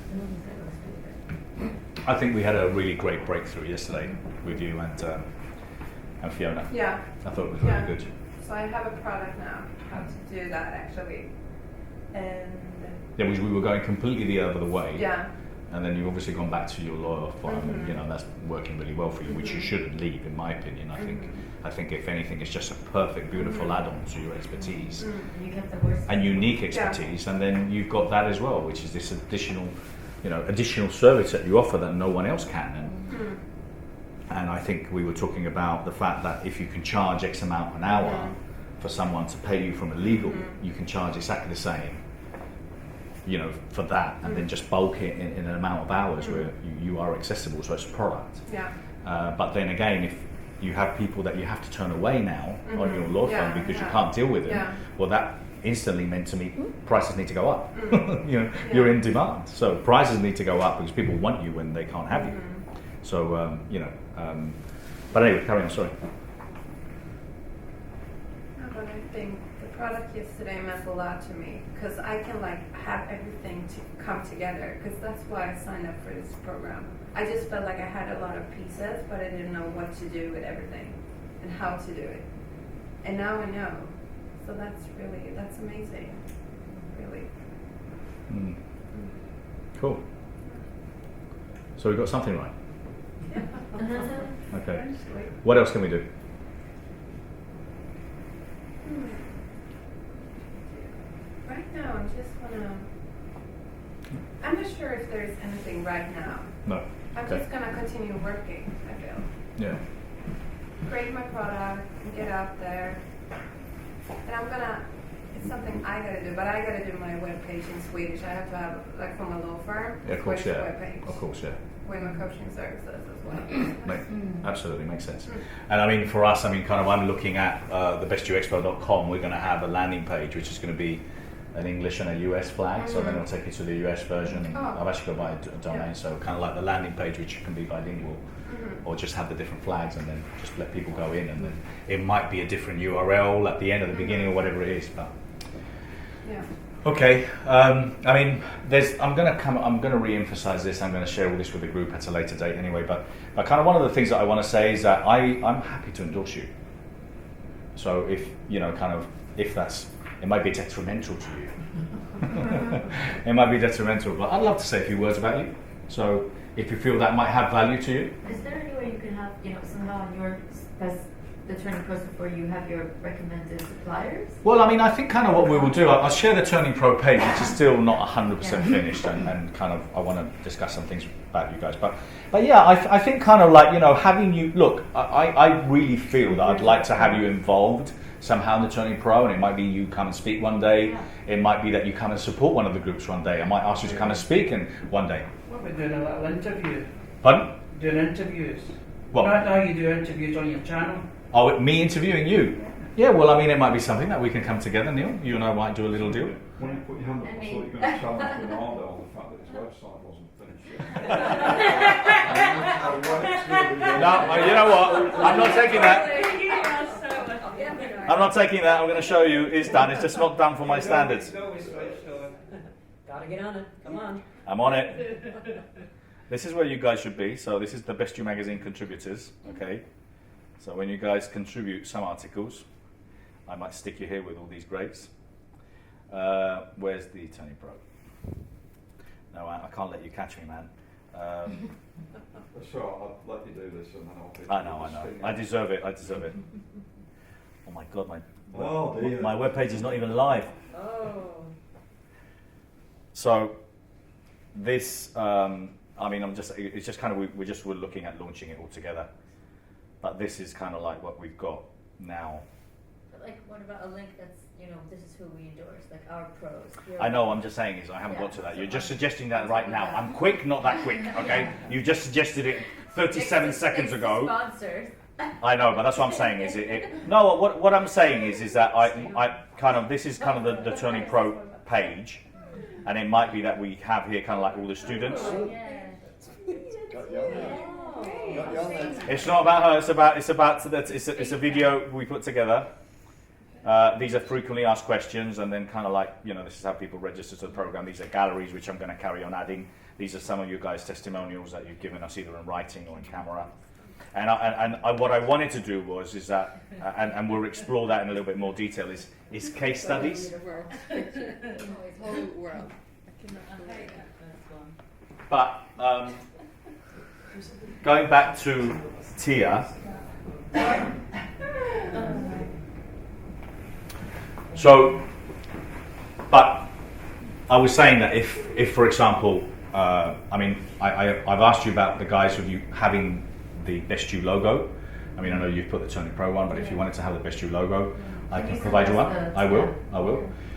I think we had a really great breakthrough yesterday with you and Fiona. Yeah. I thought it was really good. So I have a product now, how to do that actually. And Yeah, we were going completely the other way. yeah. And then you've obviously gone back to your lawyer firm, Mhm. and that's working really well for you, which you shouldn't leave, in my opinion. I think if anything, it's just a perfect, beautiful add-on to your expertise You get the horse. and unique expertise, and then you've got that as well, which is this additional service that you offer that no one else can. And I think we were talking about the fact that if you can charge X amount an hour for someone to pay you from a legal, you can charge exactly the same, for that, and then just bulk it in an amount of hours where you are accessible, so it's a product. Yeah. But then again, if you have people that you have to turn away now on your law firm because you can't deal with them, well, that instantly meant to me prices need to go up. You're in demand, so prices need to go up because people want you when they can't have you. So but anyway, carry on. Sorry. No, but I think the product yesterday meant a lot to me because I can have everything to come together, because that's why I signed up for this program. I just felt like I had a lot of pieces, but I didn't know what to do with everything and how to do it. And now I know. So that's amazing. Really. Cool. So we got something right. Okay. Eventually. What else can we do? Right now, I just wanna. I'm not sure if there's anything right now. No. I'm Okay. just gonna continue working, I feel. Yeah. Create my product and get out there. And it's something I gotta do, but I gotta do my webpage in Swedish. I have to have, from a law firm, Yeah, of course, Swedish yeah. webpage. Of course, yeah. With my coaching services as well. Absolutely makes sense. And I mean, for us, I'm looking at the bestUXpo.com. We're going to have a landing page which is going to be an English and a US flag, so then it'll take you to the US version. And I've actually got my domain, so kind of like the landing page, which can be bilingual, or just have the different flags and then just let people go in, and then it might be a different URL at the end or the beginning or whatever it is. But Yeah. okay, I'm going to re-emphasize this. I'm going to share all this with the group at a later date anyway. But kind of one of the things that I want to say is that I'm happy to endorse you. So if it might be detrimental to you. It might be detrimental, but I'd love to say a few words about you. So if you feel that might have value to you. Is there any way you can have, somehow on your, as the turning process where you have your recommended suppliers? Well, I think kind of what we will do, I'll share the Turning Pro page, which is still not 100% finished, and kind of I want to discuss some things about you guys. But yeah, I think kind of having you, look, I really feel that I'd like to have you involved somehow in the Turning Pro, and it might be you come and speak one day, it might be that you come and support one of the groups one day, I might ask you to come and speak one day. What about doing a little interview? Pardon? Doing interviews? What? Right now you do interviews on your channel. Oh, me interviewing you? Yeah, well, it might be something that we can come together, Neil. You and I might do a little deal. Why don't you put your hand up? I thought you were going to challenge Bernardo on the fact that his website wasn't finished yet. No, you know what? I'm not taking that. I'm not taking that. I'm going to show you it's done. It's just not done for my standards. Gotta get on it, come on. I'm on it. This is where you guys should be. So this is the Best You Magazine contributors, okay? So when you guys contribute some articles, I might stick you here with all these greats. Where's the Tony Pro? No, I can't let you catch me, man. That's right, I'll let you do this and then I'll be... I know. I deserve it. Oh my God, dear. my webpage is not even live. Oh. So this, it's just kind of, we're looking at launching it all together. But this is kind of like what we've got now. But like, what about a link that's, this is who we endorse, like our pros. I know, I'm just saying is I haven't got to that. You're just suggesting that right now. I'm quick, not that quick, okay? You just suggested it 37 seconds ago. Sponsors. I know, but that's what I'm saying is no, what I'm saying is that I kind of, this is kind of the Turning Pro page, and it might be that we have here kind of like all the students. Got you on there. Got you on there. It's not about her, it's a video we put together. These are frequently asked questions, and then kind of like, this is how people register to the program. These are galleries, which I'm going to carry on adding. These are some of you guys' testimonials that you've given us either in writing or in camera. And what I wanted to do is that, and we'll explore that in a little bit more detail, is case studies. But going back to Tia, but I was saying that if for example, I've asked you about the guys of you having the Best You logo. I know you've put the Turning Pro one, but if you wanted to have the Best You logo, I can provide you one. I will.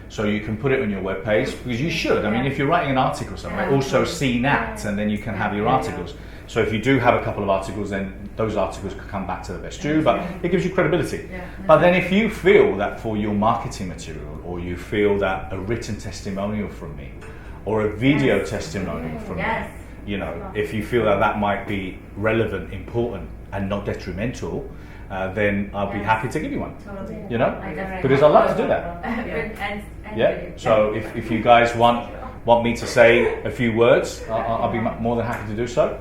So you can put it on your webpage, because you should. If you're writing an article somewhere, also see that, and then you can have your articles. So if you do have a couple of articles, then those articles could come back to the Best You, but it gives you credibility. But then if you feel that for your marketing material, or you feel that a written testimonial from me, or a video testimonial from me, if you feel that might be relevant, important, and not detrimental, then I'll be happy to give you one. Totally. Because I love to do that. Yeah. So if you guys want me to say a few words, I'll be more than happy to do so.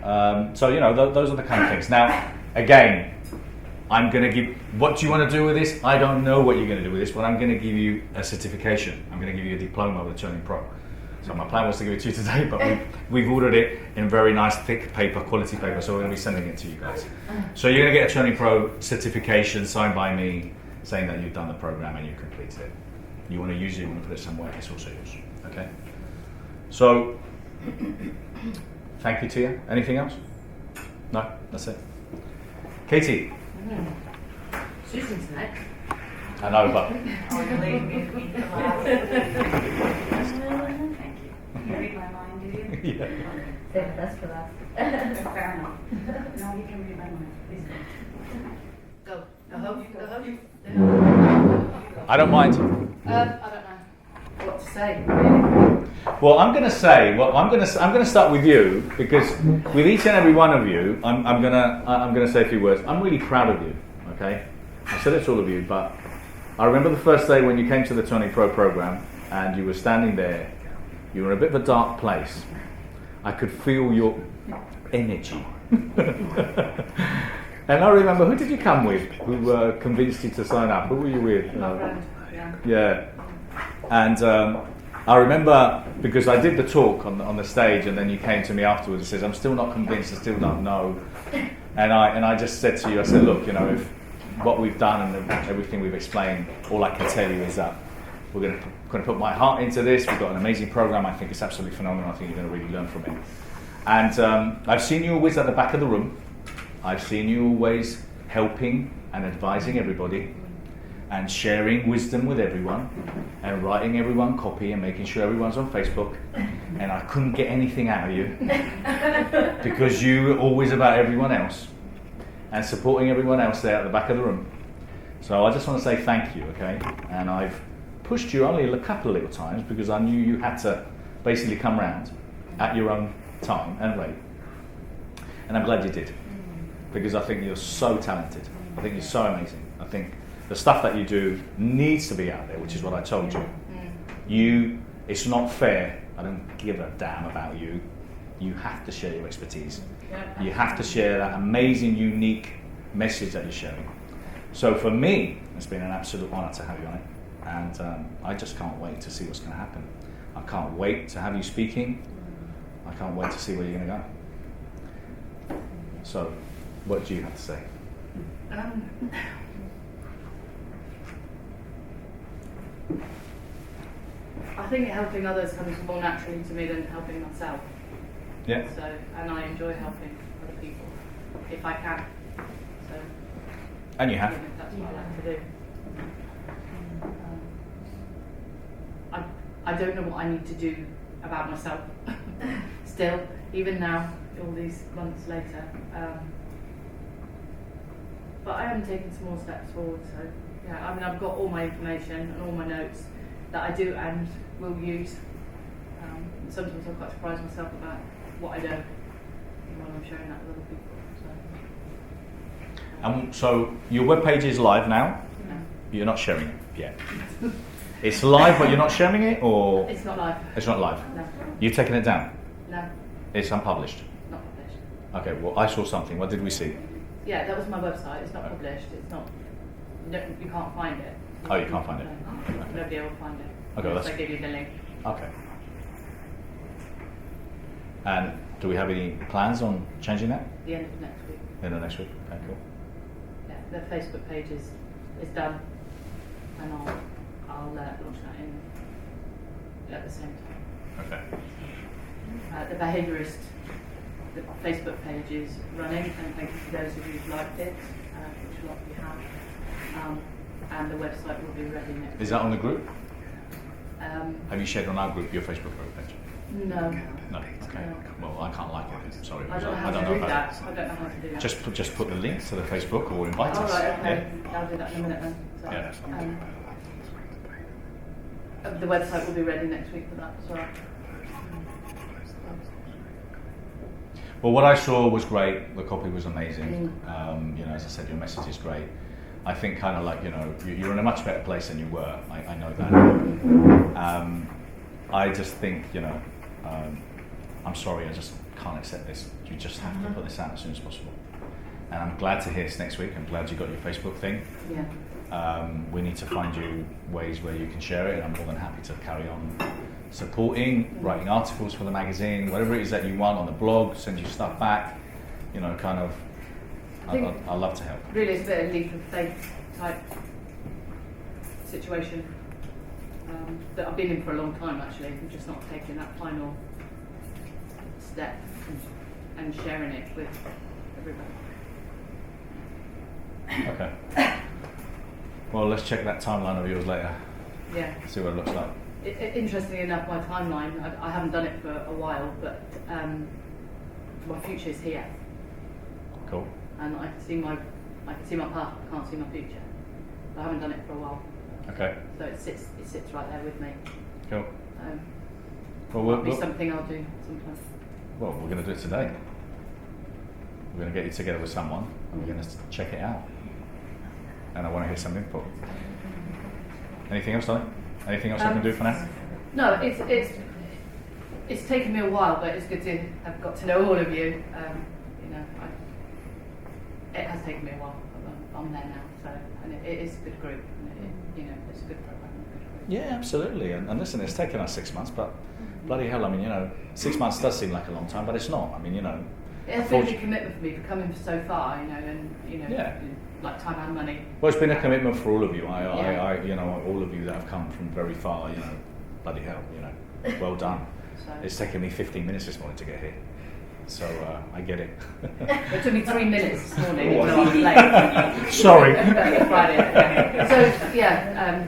Those are the kind of things. Now, again, I'm going to give. What do you want to do with this? I don't know what you're going to do with this, but I'm going to give you a certification. I'm going to give you a diploma of the Turning Pro. So my plan was to give it to you today, but we've ordered it in very nice thick paper, quality paper, so we're going to be sending it to you guys. So you're going to get a Turning Pro certification signed by me saying that you've done the program and you've completed it. You want to use it, you want to put it somewhere, it's also yours. Okay? So, thank you, Tia. Anything else? No? That's it. Katie? Susan's next. I know, but... Oh, you're leaving me to be the last. Thank you. You read my mind, do you? Yeah. Save the best for last. Fair enough. No, you can read my mind. Please Go. Go. I don't mind. I don't know what to say. Well, I'm going to start with you, because with each and every one of you, I'm going to say a few words. I'm really proud of you. Okay, I said it to all of you, but I remember the first day when you came to the Turning Pro program and you were standing there. You were in a bit of a dark place. I could feel your energy. And I remember, who did you come with who convinced you to sign up? Who were you with? Yeah. And I remember, because I did the talk on the stage, and then you came to me afterwards and says, I'm still not convinced, I still don't know. And I just said to you, I said, look, if what we've done and everything we've explained, all I can tell you is that we're going to put my heart into this. We've got an amazing program. I think it's absolutely phenomenal. I think you're going to really learn from it. And I've seen you always at the back of the room. I've seen you always helping and advising everybody and sharing wisdom with everyone and writing everyone copy and making sure everyone's on Facebook. And I couldn't get anything out of you because you were always about everyone else and supporting everyone else there at the back of the room. So I just want to say thank you, okay? And I've pushed you only a couple of little times because I knew you had to basically come round at your own time and rate. And I'm glad you did, because I think you're so talented. I think you're so amazing. I think the stuff that you do needs to be out there, which is what I told you. It's not fair. I don't give a damn about you. You have to share your expertise. You have to share that amazing, unique message that you're sharing. So for me, it's been an absolute honour to have you on it. And I just can't wait to see what's going to happen. I can't wait to have you speaking. I can't wait to see where you're going to go. So, what do you have to say? I think helping others comes more naturally to me than helping myself. Yeah. So, and I enjoy helping other people if I can. So, And you have. that's what I like to do. I don't know what I need to do about myself still, even now, all these months later. But I am taking small steps forward. So, yeah, I mean, I've got all my information and all my notes that I do and will use. And sometimes I'm quite surprised myself about what I know when I'm sharing that with other people. So your webpage is live now? No. You're not sharing it yet? It's live, but you're not sharing it, or? It's not live. It's not live? No. You've taken it down? No. It's unpublished? Not published. Okay, well, I saw something. What did we see? Yeah, that was my website. It's not published. It's not. You can't find it. Oh, you can't find it? No. Okay. Nobody will find it. Okay, Unless that's- I give you the link. Okay. And do we have any plans on changing that The end of next week. in the next week? Okay, cool. Yeah, the Facebook page is done, and I'll launch that in at the same time. Okay. The behaviourist, the Facebook page is running, and thank you for those of you who've liked it, which a lot of you have. And the website will be ready next week. Is that on the group? Um, Have you shared on our group your Facebook group page? no. No. Okay. Well, I can't like it. Sorry. I don't know how to do that. I don't know how to do that. Just put the link to the Facebook or invite Oh, us. right, okay. I'll do that in a minute then. So, Yeah. the website will be ready next week for that as well. Well, what I saw was great. The copy was amazing. As I said, your message is great. I think kind of like, you're in a much better place than you were. I know that. I just think, I'm sorry, I just can't accept this. You just have to put this out as soon as possible. And I'm glad to hear it's next week. I'm glad you got your Facebook thing. Yeah. We need to find you ways where you can share it, and I'm more than happy to carry on supporting, writing articles for the magazine, whatever it is that you want on the blog, send you stuff back, I'd love to help. Really, it's a bit of a leap of faith type situation that I've been in for a long time actually. I'm just not taking that final step and sharing it with everybody. Okay. Well, let's check that timeline of yours later. Yeah. See what it looks like. Interestingly enough, my timeline, I haven't done it for a while, but my future is here. Cool. And I can see my path, I can't see my future. I haven't done it for a while. Okay. So it sits right there with me. Cool. Well, Might be something I'll do sometime. Well, we're going to do it today. We're going to get you together with someone, and we're going to check it out. And I want to hear some input. Anything else, Dolly? Anything else I can do for now? No, it's taken me a while, but it's good to have got to know all of you. It has taken me a while. But I'm there now, so and it is a good group. And it's a good program. Yeah, absolutely. And listen, it's taken us 6 months, but bloody hell, 6 months does seem like a long time, but it's not. It has been a big commitment for me for coming so far, and Yeah. like time and money. Well, it's been a commitment for all of you. Yeah. All of you that have come from very far. Bloody hell, well done. So It's taken me 15 minutes this morning to get here, so I get it. it took me 3 minutes this morning. Even though I was late. Sorry. Friday. Yeah. So Yeah.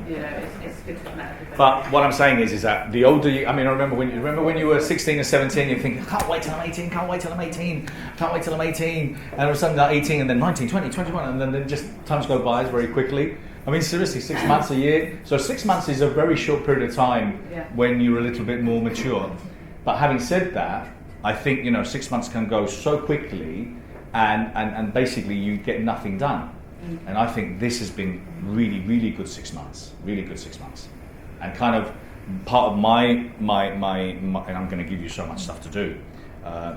yeah, it's good to connect with everybody. But what I'm saying is that the older you, I mean, I remember when you were 16 or 17, you think, I can't wait till I'm 18, can't wait till I'm 18, can't wait till I'm 18, and all of a sudden you're 18, and then 19, 20, 21, and then just times go by very quickly. I mean, seriously, 6 months a year. So 6 months is a very short period of time when you're a little bit more mature. But having said that, I think 6 months can go so quickly, and basically you get nothing done. And I think this has been really, really good 6 months, really good 6 months. And kind of part of my and I'm going to give you so much stuff to do.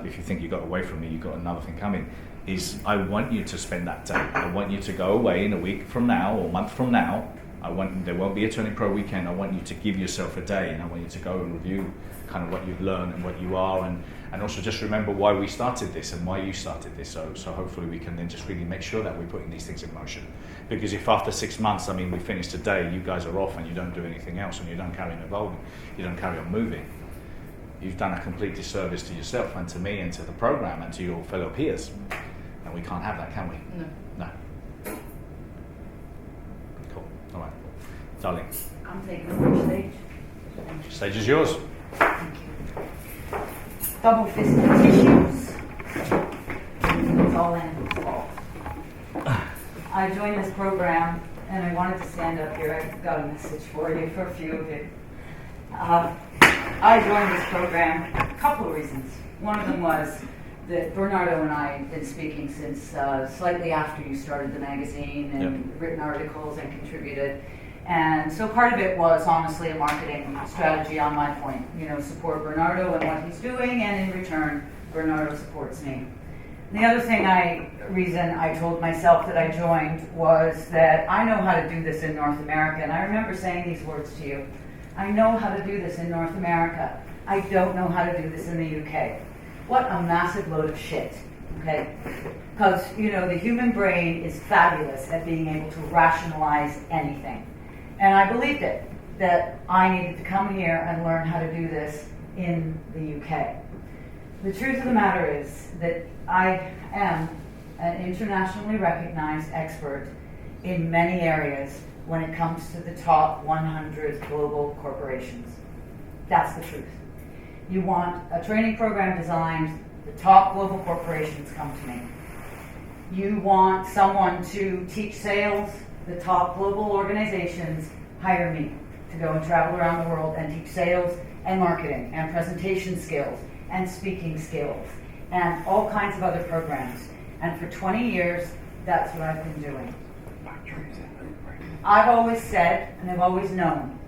If you think you got away from me, you've got another thing coming. Is I want you to spend that day. I want you to go away in a week from now or a month from now. There won't be a Turning Pro weekend. I want you to give yourself a day, and I want you to go and review kind of what you've learned and what you are, and also just remember why we started this and why you started this. So hopefully we can then just really make sure that we're putting these things in motion. Because if after 6 months, I mean, we finish today, you guys are off and you don't do anything else, and you don't carry on evolving, you don't carry on moving, you've done a complete disservice to yourself and to me and to the program and to your fellow peers. And we can't have that, can we? No. Cool. All right. Darling. I'm taking over stage. Stage is yours. Thank you. Double-fisted tissues. It's all Andy's fault. I joined this program, and I wanted to stand up here. I've got a message for you, for a few of you. I joined this program a couple of reasons. One of them was that Bernardo and I have been speaking since slightly after you started the magazine and written articles and contributed. And so part of it was honestly a marketing strategy on my point. Support Bernardo and what he's doing, and in return, Bernardo supports me. The other reason I told myself that I joined was that I know how to do this in North America. And I remember saying these words to you. I know how to do this in North America. I don't know how to do this in the UK. What a massive load of shit, okay? Because, the human brain is fabulous at being able to rationalize anything. And I believed it, that I needed to come here and learn how to do this in the UK. The truth of the matter is that I am an internationally recognized expert in many areas when it comes to the top 100 global corporations. That's the truth. You want a training program designed, the top global corporations come to me. You want someone to teach sales, the top global organizations hire me to go and travel around the world and teach sales and marketing and presentation skills and speaking skills and all kinds of other programs. And for 20 years, that's what I've been doing. I've always said, and I've always known,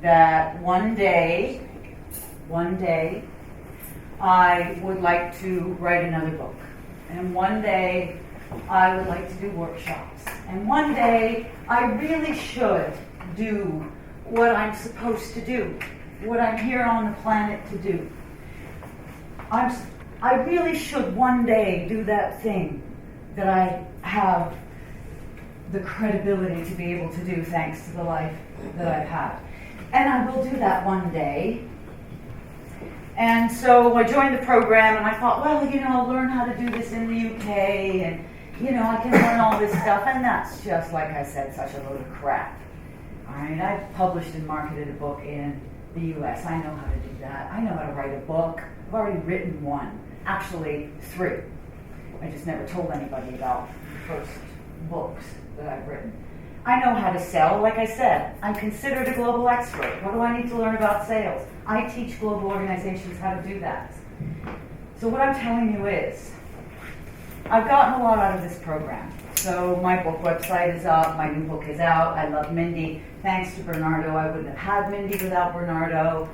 that one day, I would like to write another book. And one day, I would like to do workshops. And one day, I really should do what I'm supposed to do, what I'm here on the planet to do. I really should one day do that thing that I have the credibility to be able to do thanks to the life that I've had. And I will do that one day. And so I joined the program and I thought, well, I'll learn how to do this in the UK and, I can learn all this stuff. And that's just, like I said, such a load of crap. All right, I've published and marketed a book in the US. I know how to do that. I know how to write a book. I've already written one. Actually, 3. I just never told anybody about the first books that I've written. I know how to sell, like I said. I'm considered a global expert. What do I need to learn about sales? I teach global organizations how to do that. So what I'm telling you is, I've gotten a lot out of this program. So my book website is up, my new book is out. I love Mindy. Thanks to Bernardo, I wouldn't have had Mindy without Bernardo.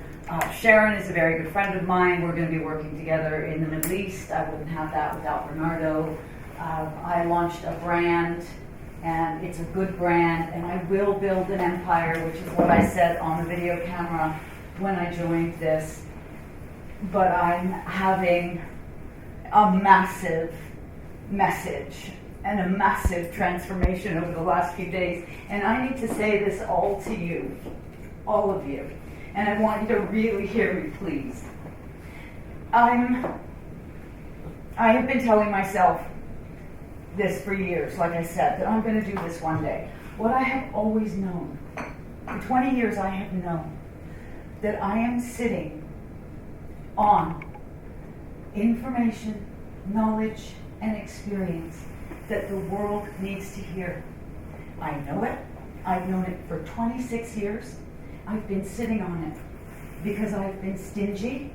Sharon is a very good friend of mine. We're going to be working together in the Middle East. I wouldn't have that without Bernardo. I launched a brand, and it's a good brand, and I will build an empire, which is what I said on the video camera when I joined this. But I'm having a massive message and a massive transformation over the last few days. And I need to say this all to you, all of you. And I want you to really hear me, please. I have been telling myself this for years, like I said, that I'm going to do this one day. What I have always known, for 20 years I have known, that I am sitting on information, knowledge, and experience that the world needs to hear. I know it. I've known it for 26 years. I've been sitting on it because I've been stingy.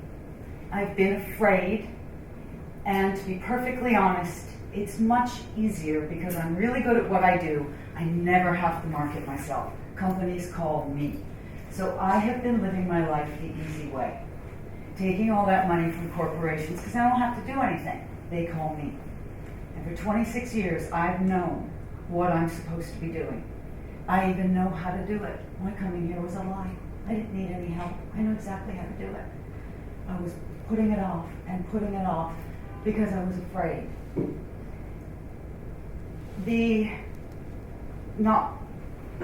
I've been afraid. And to be perfectly honest, it's much easier because I'm really good at what I do. I never have to market myself. Companies call me. So I have been living my life the easy way. Taking all that money from corporations because I don't have to do anything. They call me. And for 26 years, I've known what I'm supposed to be doing. I even know how to do it. My coming here was a lie. I didn't need any help. I knew exactly how to do it. I was putting it off and putting it off because I was afraid.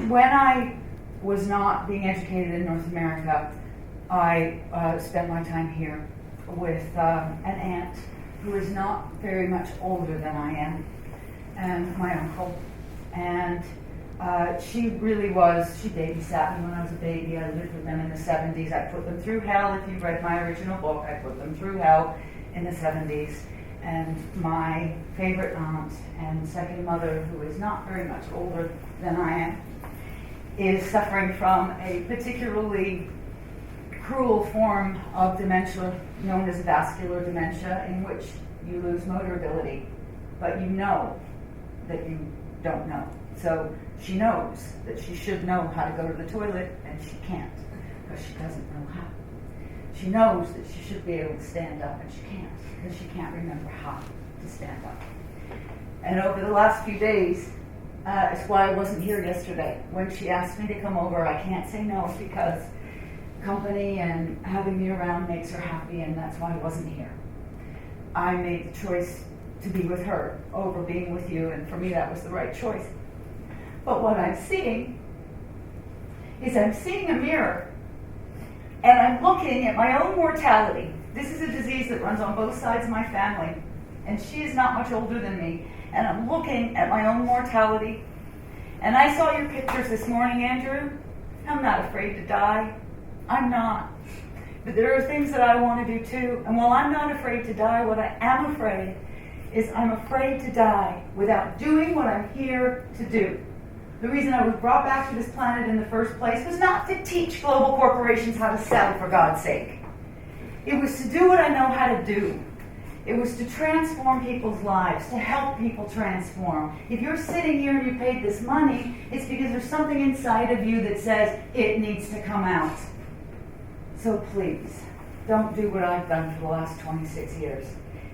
When I was not being educated in North America, I spent my time here with an aunt who is not very much older than I am, and my uncle. And she really was, she babysat me when I was a baby. I lived with them in the 70s. I put them through hell. If you read my original book, I put them through hell in the 70s. And my favorite aunt and second mother, who is not very much older than I am, is suffering from a particularly cruel form of dementia known as vascular dementia, in which you lose motor ability, but you know that you don't know. So she knows that she should know how to go to the toilet, and she can't because she doesn't know how. She knows that she should be able to stand up, and she can't because she can't remember how to stand up. And over the last few days, it's why I wasn't here yesterday. When she asked me to come over, I can't say no because company and having me around makes her happy, and that's why I wasn't here. I made the choice to be with her over being with you, and for me that was the right choice. But what I'm seeing is I'm seeing a mirror, and I'm looking at my own mortality. This is a disease that runs on both sides of my family, and she is not much older than me, and I'm looking at my own mortality. And I saw your pictures this morning, Andrew. I'm not afraid to die. I'm not. But there are things that I want to do too. And while I'm not afraid to die, what I am afraid is I'm afraid to die without doing what I'm here to do. The reason I was brought back to this planet in the first place was not to teach global corporations how to sell, for God's sake. It was to do what I know how to do. It was to transform people's lives, to help people transform. If you're sitting here and you paid this money, it's because there's something inside of you that says it needs to come out. So please, don't do what I've done for the last 26 years.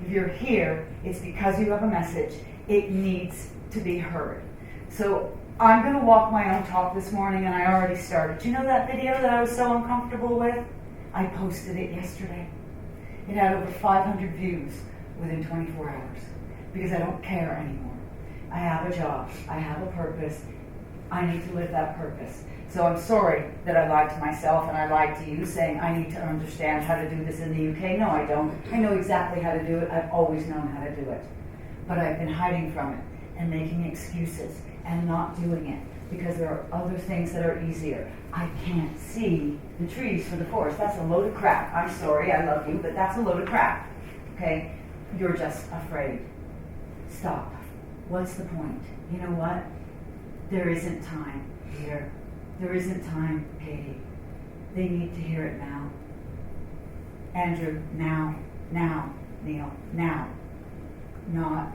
If you're here, it's because you have a message. It needs to be heard. So I'm going to walk my own talk this morning, and I already started. Do you know that video that I was so uncomfortable with? I posted it yesterday. It had over 500 views within 24 hours because I don't care anymore. I have a job. I have a purpose. I need to live that purpose. So I'm sorry that I lied to myself and I lied to you saying I need to understand how to do this in the UK. No, I don't. I know exactly how to do it. I've always known how to do it. But I've been hiding from it and making excuses and not doing it because there are other things that are easier. I can't see the trees for the forest. That's a load of crap. I'm sorry, I love you, but that's a load of crap. Okay? You're just afraid. Stop. What's the point? You know what? There isn't time here. There isn't time, Katie. They need to hear it now. Andrew, now. Neil, now. Not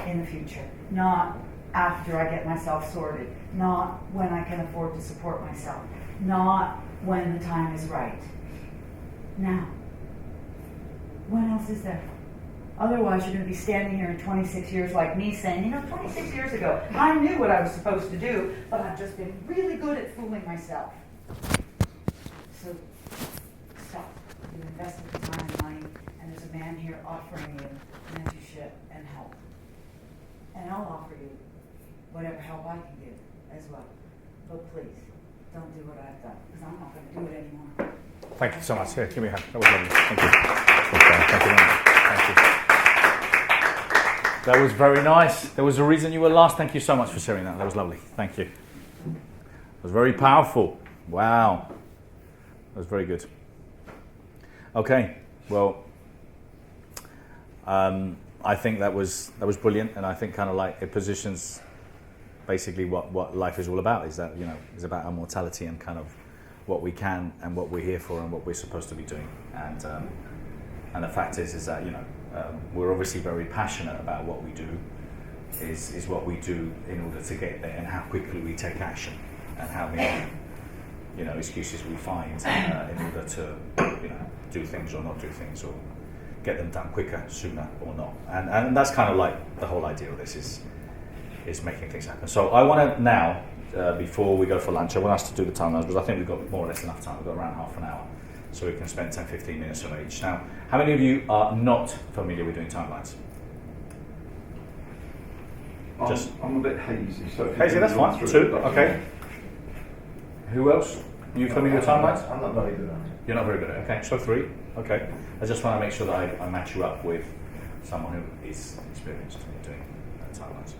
in the future. Not after I get myself sorted. Not when I can afford to support myself. Not when the time is right. Now. When else is there? Otherwise, you're going to be standing here in 26 years like me saying, 26 years ago, I knew what I was supposed to do, but I've just been really good at fooling myself. So, stop. You invested the time and money, and there's a man here offering you mentorship and help. And I'll offer you whatever help I can give as well. But please, don't do what I've done, because I'm not going to do it anymore. Thank you so much. Here, give me a hand. That was lovely. Thank you. Thank you very much. Thank you. That was very nice. There was a reason you were last. Thank you so much for sharing that. That was lovely. Thank you. It was very powerful. Wow. That was very good. Okay, well, I think that was brilliant, and I think kind of like it positions basically what life is all about. Is that is about our mortality and kind of what we can and what we're here for and what we're supposed to be doing. And the fact is that we're obviously very passionate about what we do. Is what we do in order to get there, and how quickly we take action, and how many excuses we find in order to do things or not do things, or get them done quicker, sooner or not. And that's kind of like the whole idea of this is making things happen. So I want to now, before we go for lunch, I want us to do the timelines, because I think we've got more or less enough time. We've got around half an hour, so we can spend 10-15 minutes on each. Now, how many of you are not familiar with doing timelines? I'm a bit hazy, so if you Hazy, can that's run fine. through Two, it, that's okay. You else? You familiar with timelines? I'm not very good at it. You're not very good at it. Okay, so 3. Okay. I just want to make sure that I match you up with someone who is experienced in doing timelines.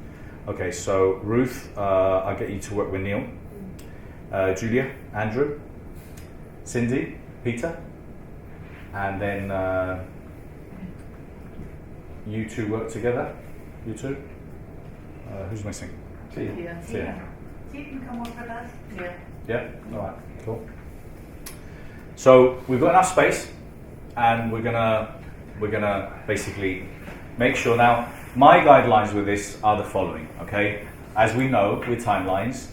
Okay, so Ruth, I'll get you to work with Neil. Julia, Andrew, Cindy, Peter, and then you two work together. You two. Who's missing? Tia. Yeah. Tia. You can come work with us. Yeah. Yeah. All right. Cool. So we've got enough space, and we're gonna basically make sure. Now, my guidelines with this are the following. Okay, as we know with timelines,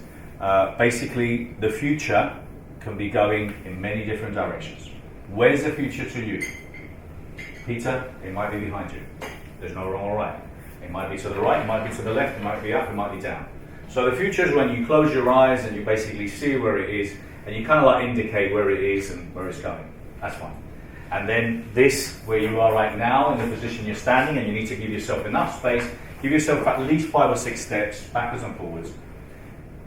basically the future can be going in many different directions. Where's the future to you? Peter, it might be behind you. There's no wrong or right. It might be to the right, it might be to the left, it might be up, it might be down. So the future is when you close your eyes and you basically see where it is, and you kind of like indicate where it is and where it's going. That's fine. And then this, where you are right now, in the position you're standing, and you need to give yourself enough space, give yourself at least 5 or 6 steps backwards and forwards.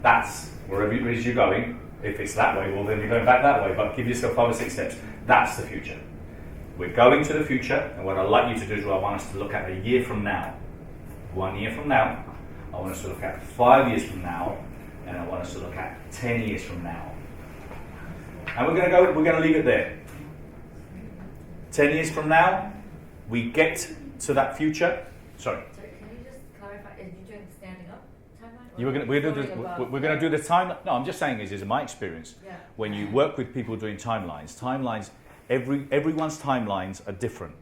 That's wherever it is you're going. If it's that way, well then you're going back that way, but give yourself 5 or 6 steps. That's the future. We're going to the future, and what I'd like you to do is I want us to look at a year from now. 1 year from now, I want us to look at 5 years from now, and I want us to look at 10 years from now. And we're going to leave it there. 10 years from now, we get to that future. Sorry. Sorry, can you just clarify? Are you doing standing up timeline? We're going to do the time. No, I'm just saying is in my experience, Yeah. when you work with people doing timelines, everyone's timelines are different.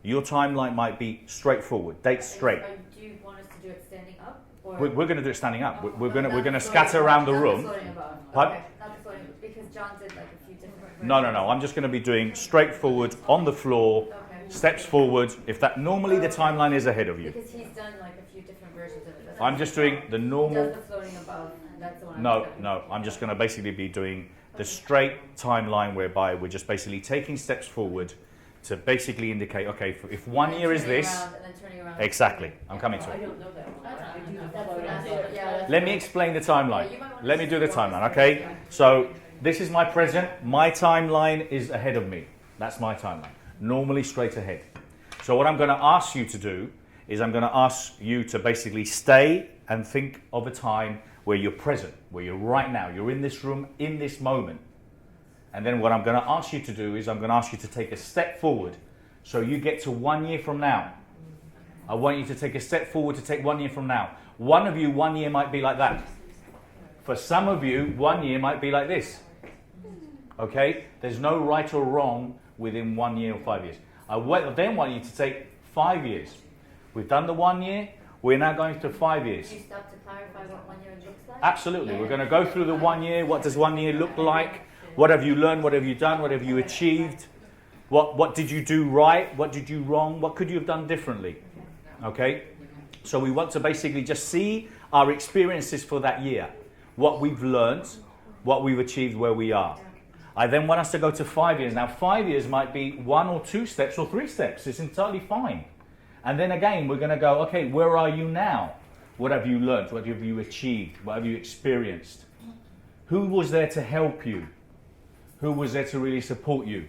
Your timeline might be straightforward, dates straight. Do you want us to do it standing up? Or? We're going to do it standing up. We're going to Not scatter floating around the above, room. Not the floating above. Pardon? Okay, not the floating, because John did like a few different. No. I'm just going to be doing straightforward on the floor, Okay. steps forward. If that normally the timeline is ahead of you. Because he's done like a few different versions of it. That's I'm just doing the He normal. does the floating above. That's the one. No. I'm just going to basically be doing the straight timeline whereby we're just basically taking steps forward to basically indicate, okay, if 1 year is this, exactly. I'm coming to I it. don't know that one. I do the That's floating. yeah. Let me explain the timeline. Yeah, you might want Let to me do the walk us timeline, through okay? it. So this is my present. My timeline is ahead of me. That's my timeline. Normally straight ahead. So what I'm going to ask you to do is I'm going to ask you to basically stay and think of a time where you're present, where you're right now. You're in this room, in this moment. And then what I'm going to ask you to do is I'm going to ask you to take a step forward. So you get to 1 year from now. I want you to take a step forward to take 1 year from now. One of you, 1 year might be like that. For some of you, 1 year might be like this. Okay? There's no right or wrong within 1 year or 5 years. I then want you to take 5 years. We've done the 1 year. We're now going to 5 years. Do you stop to clarify what 1 year looks like? Absolutely. We're going to go through the 1 year. What does 1 year look like? What have you learned? What have you done? What have you achieved? What did you do right? What did you wrong? What could you have done differently? Okay? So we want to basically just see our experiences for that year. What we've learned, what we've achieved, where we are. I then want us to go to 5 years. Now 5 years might be 1 or 2 steps or 3 steps. It's entirely fine. And then again, we're going to go, okay, where are you now? What have you learned? What have you achieved? What have you experienced? Who was there to help you? Who was there to really support you?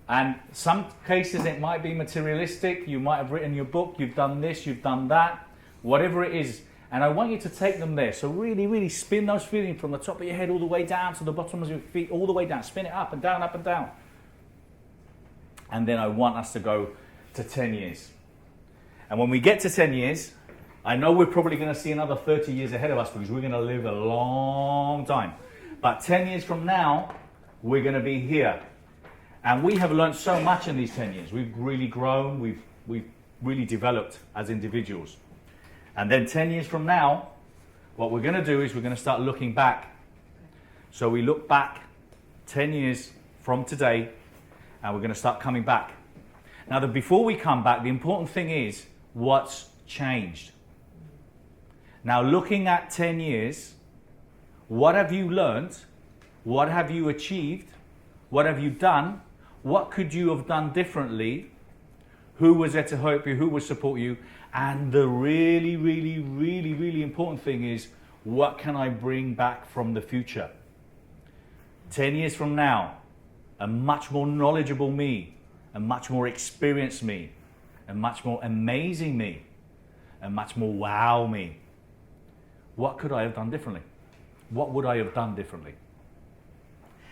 And some cases it might be materialistic. You might have written your book, you've done this, you've done that, whatever it is. And I want you to take them there. So really, really spin those feelings from the top of your head all the way down to the bottom of your feet, all the way down. Spin it up and down, up and down. And then I want us to go to 10 years. And when we get to 10 years, I know we're probably going to see another 30 years ahead of us because we're going to live a long time. But 10 years from now, we're going to be here. And we have learned so much in these 10 years. We've really grown. We've really developed as individuals. And then 10 years from now, what we're going to do is we're going to start looking back. So we look back 10 years from today, and we're going to start coming back. Now, before we come back, the important thing is what's changed. Now, looking at 10 years, what have you learned? What have you achieved? What have you done? What could you have done differently? Who was there to help you? Who would support you? And the really, really, really, really important thing is, what can I bring back from the future? 10 years from now, a much more knowledgeable me, a much more experienced me, a much more amazing me, a much more wow me. What could I have done differently? What would I have done differently?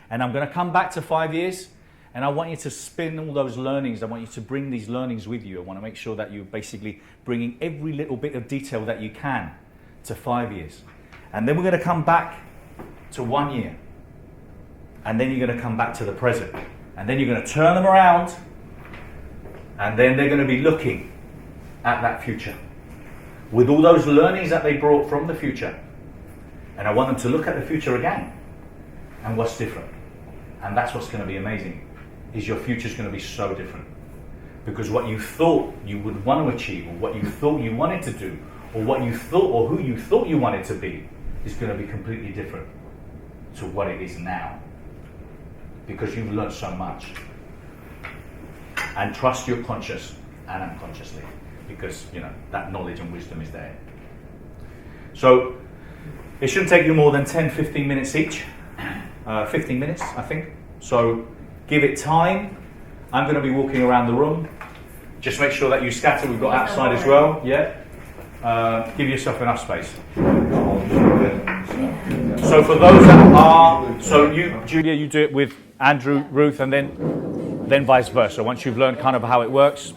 And I'm going to come back to 5 years, and I want you to spin all those learnings. I want you to bring these learnings with you. I want to make sure that you're basically bringing every little bit of detail that you can to 5 years. And then we're going to come back to 1 year. And then you're going to come back to the present. And then you're going to turn them around, and then they're going to be looking at that future with all those learnings that they brought from the future. And I want them to look at the future again and what's different. And that's what's going to be amazing, is your future's going to be so different. Because what you thought you would want to achieve, or what you thought you wanted to do, or what you thought, or who you thought you wanted to be, is going to be completely different to what it is now. Because you've learned so much. And trust your conscious and unconsciously, because that knowledge and wisdom is there. So it shouldn't take you more than 10-15 minutes each. 15 minutes, I think. So give it time. I'm going to be walking around the room. Just make sure that you scatter. We've got outside as well. Yeah. Give yourself enough space. So for those that are, so you, Julia, you do it with Andrew, Ruth, and then vice versa. Once you've learned kind of how it works,